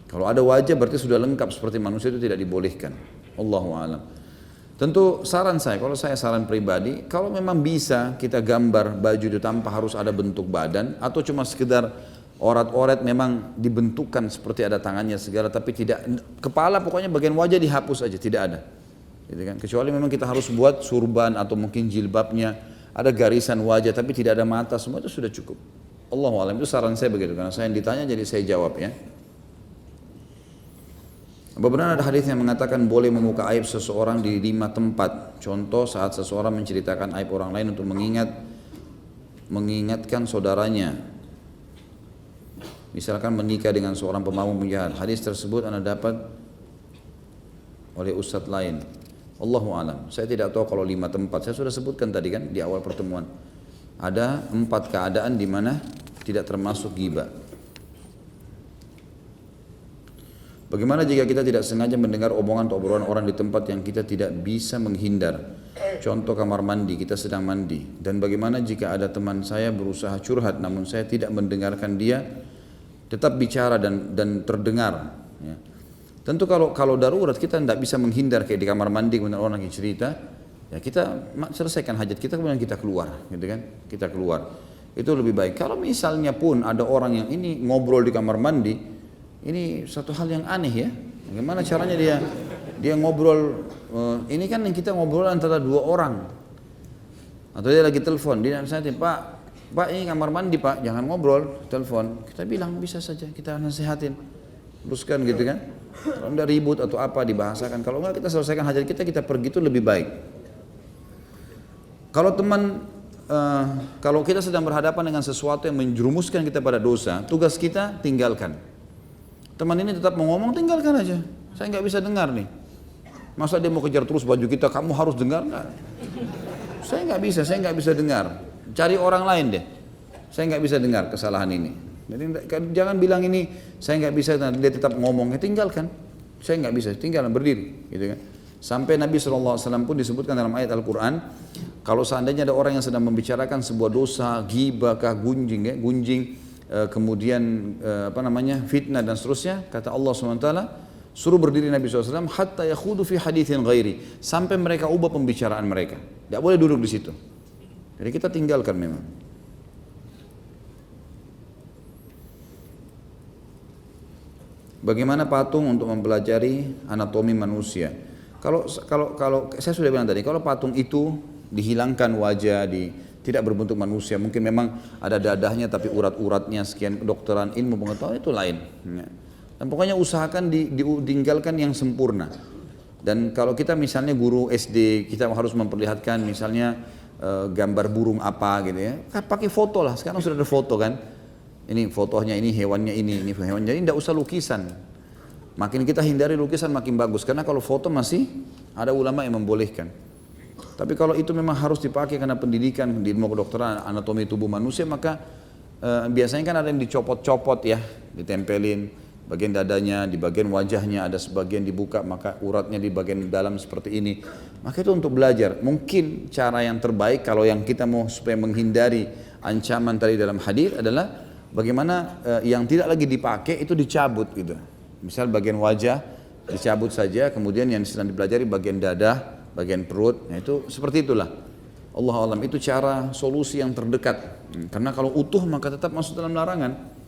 Kalau ada wajah berarti sudah lengkap seperti manusia, itu tidak dibolehkan. Allahu a'lam. Tentu saran saya, kalau saya saran pribadi, kalau memang bisa kita gambar baju itu tanpa harus ada bentuk badan, atau cuma sekedar orat-orat memang dibentukkan seperti ada tangannya segala, tapi tidak kepala, pokoknya bagian wajah dihapus aja, tidak ada. Gitu kan? Kecuali memang kita harus buat surban atau mungkin jilbabnya ada garisan wajah tapi tidak ada mata, semua itu sudah cukup. Allahu a'lam, itu saran saya begitu, karena saya yang ditanya jadi saya jawab ya. Benar ada hadis yang mengatakan boleh membuka aib seseorang di 5 tempat. Contoh saat seseorang menceritakan aib orang lain untuk mengingatkan saudaranya. Misalkan menikah dengan seorang pemabuk penjahat. Hadis tersebut Anda dapat oleh ustadz lain. Allahu a'lam. Saya tidak tahu kalau 5 tempat. Saya sudah sebutkan tadi kan di awal pertemuan. Ada 4 keadaan di mana tidak termasuk ghibah. Bagaimana jika kita tidak sengaja mendengar omongan atau obrolan orang di tempat yang kita tidak bisa menghindar? Contoh kamar mandi, kita sedang mandi. Dan bagaimana jika ada teman saya berusaha curhat namun saya tidak mendengarkan dia, tetap bicara dan terdengar. Ya. Tentu kalau darurat kita tidak bisa menghindar kayak di kamar mandi kemudian orang lagi cerita, ya kita selesaikan hajat kita kemudian kita keluar, gitu kan? Kita keluar. Itu lebih baik. Kalau misalnya pun ada orang yang ini ngobrol di kamar mandi, ini satu hal yang aneh ya. Bagaimana caranya dia ngobrol, ini kan yang kita ngobrol antara dua orang. Atau dia lagi telepon, dia misalnya, Pak ini kamar mandi Pak, jangan ngobrol, telepon. Kita bilang bisa saja, kita nasihatin, teruskan gitu kan. Kalau ada ribut atau apa dibahasakan, kalau enggak kita selesaikan hajat kita pergi itu lebih baik. Kalau kalau kita sedang berhadapan dengan sesuatu yang menjerumuskan kita pada dosa, tugas kita tinggalkan. Teman ini tetap mau ngomong, tinggalkan aja. Saya nggak bisa dengar nih. Masa dia mau kejar terus baju kita, kamu harus dengar nggak? Saya nggak bisa dengar. Cari orang lain deh. Saya nggak bisa dengar kesalahan ini. Jadi jangan bilang ini saya nggak bisa, dia tetap ngomong, ya tinggalkan. Saya nggak bisa, tinggalkan berdiri, gitu kan. Sampai Nabi SAW pun disebutkan dalam ayat Al-Quran, kalau seandainya ada orang yang sedang membicarakan sebuah dosa, ghibah, gunjing, kemudian fitnah dan seterusnya, kata Allah SWT, suruh berdiri Nabi SAW, hatta yakhudu fi hadithin ghairi, sampai mereka ubah pembicaraan mereka. Tidak boleh duduk di situ. Jadi kita tinggalkan memang. Bagaimana patung untuk mempelajari anatomi manusia? Kalau saya sudah bilang tadi, kalau patung itu dihilangkan wajah, tidak berbentuk manusia, mungkin memang ada dadahnya tapi urat-uratnya sekian, kedokteran ilmu pengetahuan itu lain. Dan pokoknya usahakan ditinggalkan yang sempurna. Dan kalau kita misalnya guru SD, kita harus memperlihatkan misalnya gambar burung apa gitu ya, pakai foto lah. Sekarang sudah ada foto kan. Ini fotonya, ini hewannya ini hewannya ini, tidak usah lukisan. Makin kita hindari lukisan makin bagus, karena kalau foto masih ada ulama yang membolehkan. Tapi kalau itu memang harus dipakai karena pendidikan di ilmu kedokteran anatomi tubuh manusia, maka biasanya kan ada yang dicopot-copot ya, ditempelin bagian dadanya, di bagian wajahnya ada sebagian dibuka, maka uratnya di bagian dalam seperti ini. Maka itu untuk belajar. Mungkin cara yang terbaik kalau yang kita mau supaya menghindari ancaman tadi dalam hadis adalah bagaimana yang tidak lagi dipakai itu dicabut gitu. Misal bagian wajah dicabut saja, kemudian yang sedang dipelajari bagian dada, bagian perut, nah itu seperti itulah. Allah alam, itu cara solusi yang terdekat. Karena kalau utuh maka tetap masuk dalam larangan.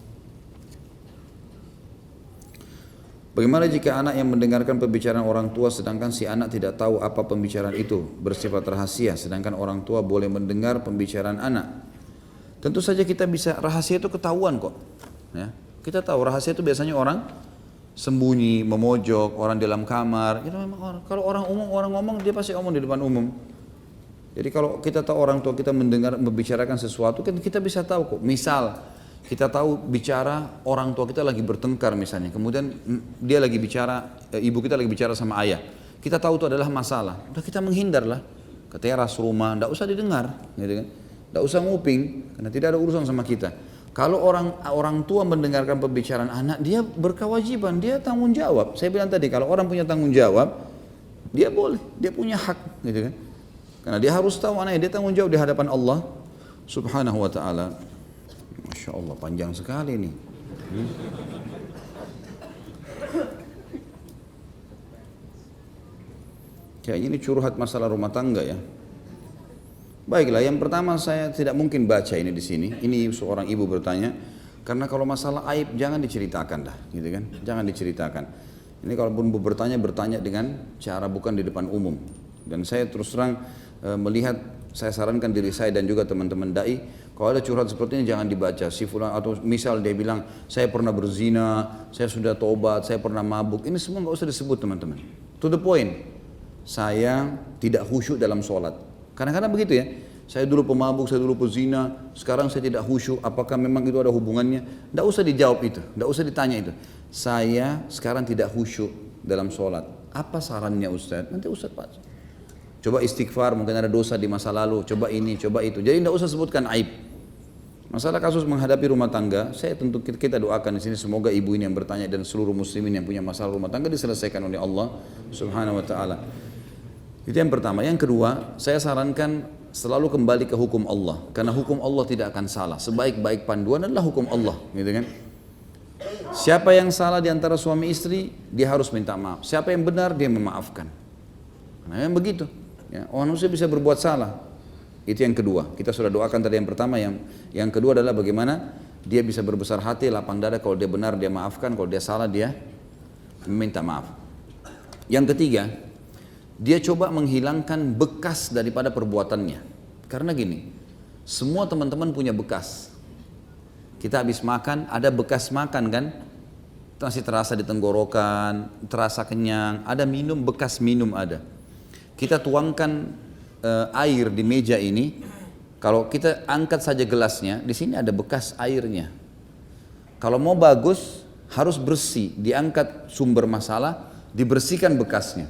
Bagaimana jika anak yang mendengarkan pembicaraan orang tua sedangkan si anak tidak tahu apa pembicaraan itu, bersifat rahasia, sedangkan orang tua boleh mendengar pembicaraan anak? Tentu saja kita bisa, rahasia itu ketahuan kok. Ya, kita tahu rahasia itu biasanya orang sembunyi, memojok, orang dalam kamar. Itu memang orang. Kalau orang ngomong dia pasti ngomong di depan umum. Jadi kalau kita tahu orang tua kita mendengar membicarakan sesuatu, kan kita bisa tahu kok. Misal kita tahu bicara orang tua kita lagi bertengkar misalnya, kemudian dia lagi bicara, ibu kita lagi bicara sama ayah. Kita tahu itu adalah masalah. Udah kita menghindar lah ke teras rumah, tidak usah didengar, gitu kan? Tidak usah nguping, karena tidak ada urusan sama kita. Kalau orang tua mendengarkan pembicaraan anak, dia berkewajiban, dia tanggung jawab. Saya bilang tadi, kalau orang punya tanggung jawab, dia boleh, dia punya hak, gitu kan? Karena dia harus tahu anaknya, dia tanggung jawab di hadapan Allah Subhanahu wa Ta'ala. Masya Allah, panjang sekali nih. Kayaknya ini curhat masalah rumah tangga ya. Baiklah, yang pertama saya tidak mungkin baca ini di sini. Ini seorang ibu bertanya, karena kalau masalah aib jangan diceritakan dah, gitu kan? Jangan diceritakan. Ini kalaupun ibu bertanya dengan cara bukan di depan umum. Dan saya terus terang melihat, saya sarankan diri saya dan juga teman-teman dai, kalau ada curhat seperti ini jangan dibaca. Si fulan, atau misal dia bilang saya pernah berzina, saya sudah tobat, saya pernah mabuk, ini semua nggak usah disebut teman-teman. To the point. Saya tidak khusyuk dalam sholat. Kadang-kadang begitu ya, saya dulu pemabuk, saya dulu pezina, sekarang saya tidak khusyuk, apakah memang itu ada hubungannya? Tidak usah dijawab itu, tidak usah ditanya itu. Saya sekarang tidak khusyuk dalam sholat, apa sarannya Ustaz? Nanti Ustaz Pak, coba istighfar, mungkin ada dosa di masa lalu, coba ini, coba itu. Jadi tidak usah sebutkan aib. Masalah kasus menghadapi rumah tangga, saya tentu kita doakan di sini semoga ibu ini yang bertanya dan seluruh muslimin yang punya masalah rumah tangga diselesaikan oleh Allah Subhanahu wa taala. Itu yang pertama. Yang kedua, saya sarankan selalu kembali ke hukum Allah karena hukum Allah tidak akan salah. Sebaik-baik panduan adalah hukum Allah, gitu kan? Siapa yang salah di antara suami istri, dia harus minta maaf. Siapa yang benar, dia memaafkan. Nah, yang begitu. Ya, manusia bisa berbuat salah. Itu yang kedua. Kita sudah doakan tadi yang pertama. Yang kedua adalah bagaimana dia bisa berbesar hati, lapang dada. Kalau dia benar dia maafkan, kalau dia salah dia meminta maaf. Yang ketiga, dia coba menghilangkan bekas daripada perbuatannya. Karena gini, semua teman-teman punya bekas. Kita habis makan, ada bekas makan kan? Masih terasa di tenggorokan, terasa kenyang, ada minum, bekas minum ada. Kita tuangkan air di meja ini, kalau kita angkat saja gelasnya, di sini ada bekas airnya. Kalau mau bagus, harus bersih, diangkat sumber masalah, dibersihkan bekasnya.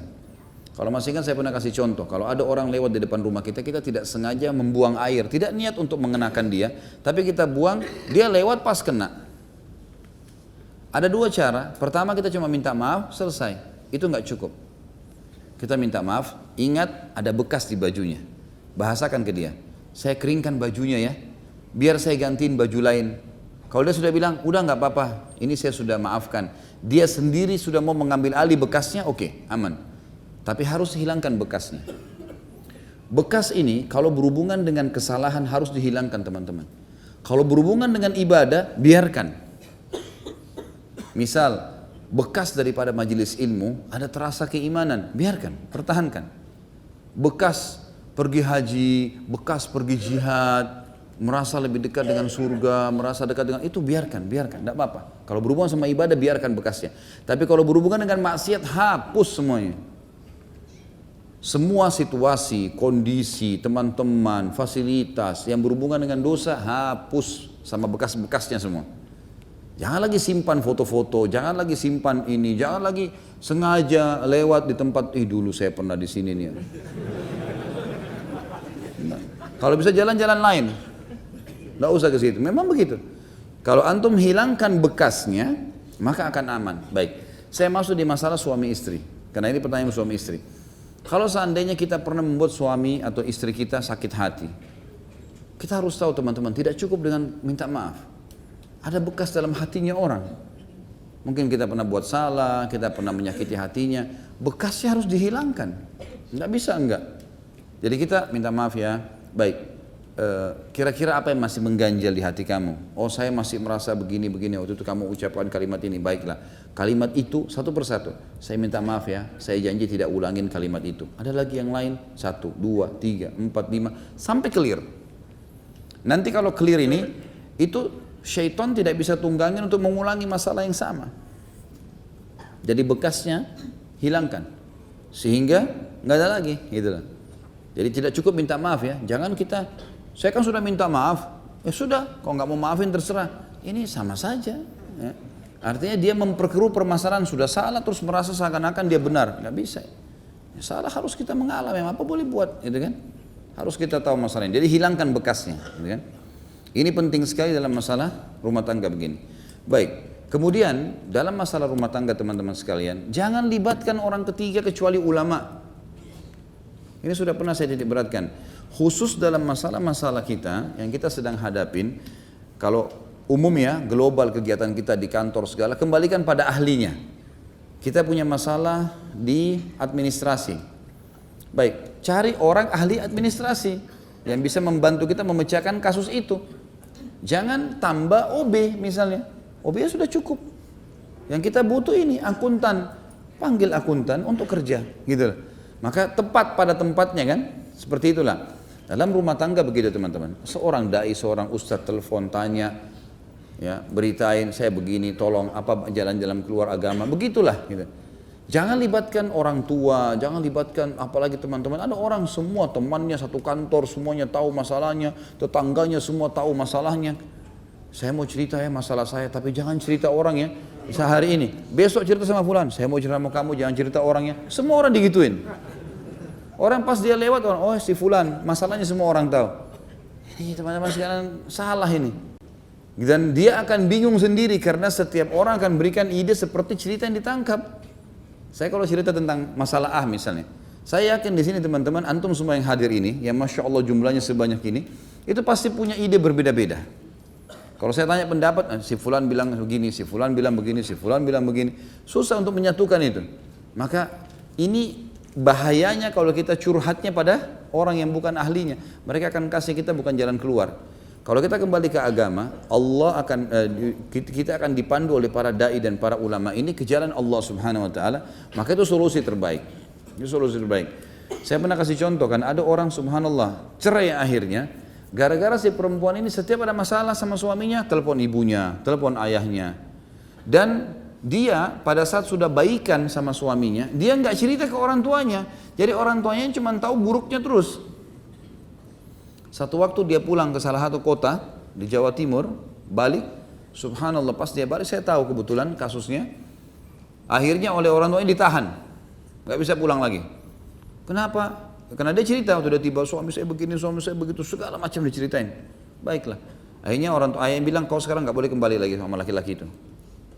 Kalau masih ingat saya pernah kasih contoh, kalau ada orang lewat di depan rumah kita, kita tidak sengaja membuang air, tidak niat untuk mengenakan dia, tapi kita buang, dia lewat pas kena. Ada dua cara, pertama kita cuma minta maaf, selesai, itu nggak cukup. Kita minta maaf, ingat ada bekas di bajunya. Bahasakan ke dia, saya keringkan bajunya ya, biar saya gantiin baju lain. Kalau dia sudah bilang, udah nggak apa-apa, ini saya sudah maafkan. Dia sendiri sudah mau mengambil alih bekasnya, oke, aman. Tapi harus hilangkan bekasnya. Bekas ini kalau berhubungan dengan kesalahan harus dihilangkan teman-teman. Kalau berhubungan dengan ibadah, biarkan. Misal, bekas daripada majelis ilmu, ada terasa keimanan, biarkan, pertahankan. Bekas pergi haji, bekas pergi jihad, merasa lebih dekat dengan surga, merasa dekat dengan itu, biarkan, tidak apa-apa. Kalau berhubungan sama ibadah, biarkan bekasnya. Tapi kalau berhubungan dengan maksiat, hapus semuanya. Semua situasi, kondisi, teman-teman, fasilitas yang berhubungan dengan dosa, hapus sama bekas-bekasnya semua. Jangan lagi simpan foto-foto, jangan lagi simpan ini, jangan lagi sengaja lewat di tempat, dulu saya pernah di sini nih. Nah, kalau bisa jalan-jalan lain, nggak usah ke situ. Memang begitu. Kalau antum hilangkan bekasnya, maka akan aman. Baik, saya masuk di masalah suami istri, karena ini pertanyaan suami istri. Kalau seandainya kita pernah membuat suami atau istri kita sakit hati, kita harus tahu teman-teman, tidak cukup dengan minta maaf. Ada bekas dalam hatinya orang. Mungkin kita pernah buat salah, kita pernah menyakiti hatinya, bekasnya harus dihilangkan. Nggak bisa enggak. Jadi kita minta maaf ya, baik, kira-kira apa yang masih mengganjal di hati kamu? Oh, saya masih merasa begini-begini, waktu itu kamu ucapkan kalimat ini, baiklah. Kalimat itu satu persatu, saya minta maaf ya, saya janji tidak ulangin kalimat itu. Ada lagi yang lain, 1, 2, 3, 4, 5, sampai clear. Nanti kalau clear ini, itu syaitan tidak bisa tunggangin untuk mengulangi masalah yang sama. Jadi bekasnya hilangkan, sehingga nggak ada lagi, gitu loh. Jadi tidak cukup minta maaf ya, jangan kita, saya kan sudah minta maaf, ya sudah, kalau nggak mau maafin terserah. Ini sama saja. Ya. Artinya dia memperkeruh permasalahan, sudah salah terus merasa seakan-akan dia benar, nggak bisa. Ya, salah harus kita mengalami, apa boleh buat, gitu kan? Harus kita tahu masalahnya. Jadi hilangkan bekasnya, gitu kan? Ini penting sekali dalam masalah rumah tangga begini. Baik, kemudian dalam masalah rumah tangga teman-teman sekalian, jangan libatkan orang ketiga kecuali ulama. Ini sudah pernah saya titik beratkan. Khusus dalam masalah-masalah kita yang kita sedang hadapin, kalau umum ya, global kegiatan kita di kantor segala, kembalikan pada ahlinya. Kita punya masalah di administrasi. Baik, cari orang ahli administrasi yang bisa membantu kita memecahkan kasus itu. Jangan tambah OB misalnya, OB sudah cukup. Yang kita butuh ini akuntan, panggil akuntan untuk kerja, gitu. Maka tepat pada tempatnya kan, seperti itulah. Dalam rumah tangga begitu teman-teman. Seorang dai, seorang ustadz telepon tanya, ya beritain saya begini, tolong apa jalan-jalan keluar agama, begitulah. Gitu. Jangan libatkan orang tua, jangan libatkan apalagi teman-teman. Ada orang semua temannya satu kantor, semuanya tahu masalahnya, tetangganya semua tahu masalahnya. Saya mau cerita ya masalah saya, tapi jangan cerita orang ya. Sehari ini, besok cerita sama fulan, saya mau cerita sama kamu, jangan cerita orangnya. Semua orang digituin. Orang pas dia lewat, oh si fulan, masalahnya semua orang tahu. Ini teman-teman sekalian salah ini. Dan dia akan bingung sendiri karena setiap orang akan berikan ide seperti cerita yang ditangkap. Saya kalau cerita tentang masalah A misalnya, saya yakin di sini teman-teman, antum semua yang hadir ini, yang Masya Allah jumlahnya sebanyak ini, itu pasti punya ide berbeda-beda. Kalau saya tanya pendapat, si fulan bilang begini, si fulan bilang begini, si fulan bilang begini, susah untuk menyatukan itu. Maka ini bahayanya kalau kita curhatnya pada orang yang bukan ahlinya. Mereka akan kasih kita bukan jalan keluar. Kalau kita kembali ke agama, Allah akan kita akan dipandu oleh para dai dan para ulama ini ke jalan Allah Subhanahu wa taala, maka itu solusi terbaik. Itu solusi terbaik. Saya pernah kasih contoh kan, ada orang subhanallah cerai akhirnya gara-gara si perempuan ini setiap ada masalah sama suaminya, telepon ibunya, telepon ayahnya. Dan dia pada saat sudah baikan sama suaminya, dia nggak cerita ke orang tuanya. Jadi orang tuanya cuma tahu buruknya terus. Satu waktu dia pulang ke salah satu kota di Jawa Timur, balik, subhanallah pas dia balik saya tahu kebetulan kasusnya, akhirnya oleh orang tuanya ditahan, nggak bisa pulang lagi. Kenapa? Karena dia cerita waktu dia tiba, suami saya begini, suami saya begitu, segala macam diceritain. Baiklah, akhirnya orang tua yang bilang kau sekarang nggak boleh kembali lagi sama laki-laki itu.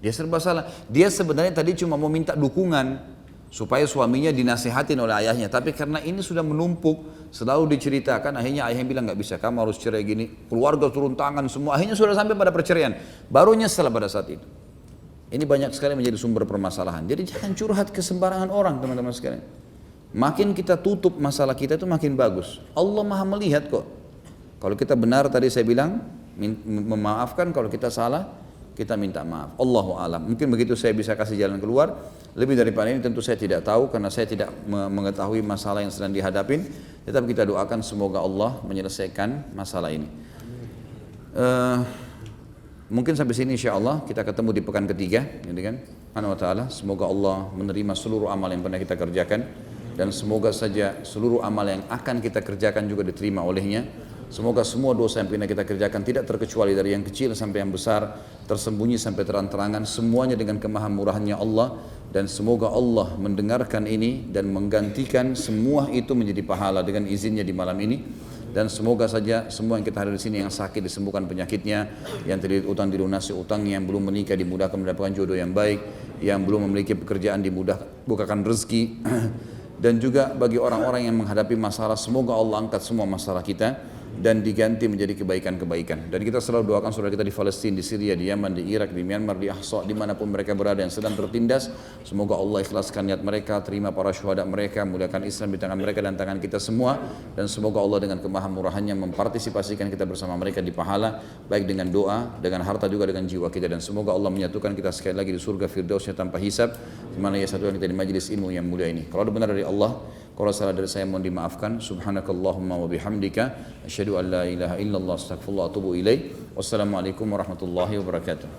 Dia serba salah. Dia sebenarnya tadi cuma mau minta dukungan supaya suaminya dinasihatin oleh ayahnya, tapi karena ini sudah menumpuk, selalu diceritakan, akhirnya ayahnya bilang nggak bisa, kamu harus cerai gini, keluarga turun tangan semua, akhirnya sudah sampai pada perceraian, baru nyesel pada saat itu. Ini banyak sekali menjadi sumber permasalahan. Jadi jangan curhat ke sembarangan orang teman-teman sekalian. Makin kita tutup masalah kita itu makin bagus. Allah maha melihat kok. Kalau kita benar tadi saya bilang, memaafkan, kalau kita salah, kita minta maaf. Allahu a'lam. Mungkin begitu saya bisa kasih jalan keluar. Lebih daripada ini tentu saya tidak tahu karena saya tidak mengetahui masalah yang sedang dihadapin. Tetapi kita doakan semoga Allah menyelesaikan masalah ini. Mungkin sampai sini insya Allah kita ketemu di pekan ketiga, gitu kan? Subhanahu wa ta'ala. Semoga Allah menerima seluruh amal yang pernah kita kerjakan dan semoga saja seluruh amal yang akan kita kerjakan juga diterima olehnya. Semoga semua dosa yang pernah kita kerjakan tidak terkecuali dari yang kecil sampai yang besar, tersembunyi sampai terang-terangan, semuanya dengan kemahamurahannya Allah, dan semoga Allah mendengarkan ini dan menggantikan semua itu menjadi pahala dengan izinnya di malam ini. Dan semoga saja semua yang kita hadir di sini yang sakit disembuhkan penyakitnya, yang terlilit utang dilunasi utangnya, yang belum menikah dimudahkan mendapatkan jodoh yang baik, yang belum memiliki pekerjaan bukakan rezeki, dan juga bagi orang-orang yang menghadapi masalah, semoga Allah angkat semua masalah kita dan diganti menjadi kebaikan-kebaikan. Dan kita selalu doakan saudara kita di Palestina, di Syria, di Yaman, di Irak, di Myanmar, di Ahsa, dimanapun mereka berada yang sedang tertindas. Semoga Allah ikhlaskan niat mereka, terima para syuhada mereka, muliakan Islam di tangan mereka dan tangan kita semua. Dan semoga Allah dengan kemahamurahannya mempartisipasikan kita bersama mereka di pahala, baik dengan doa, dengan harta juga dengan jiwa kita. Dan semoga Allah menyatukan kita sekali lagi di surga Firdausnya tanpa hisab, di mana ia satukan kita di majelis ilmu yang mulia ini. Kalau ada benar dari Allah, kalau salah dari saya mohon dimaafkan. Subhanakallahumma wa bihamdika asyhadu an la ilaha illallah astaghfirullah wa atubu ilaih. Wassalamualaikum warahmatullahi wabarakatuh.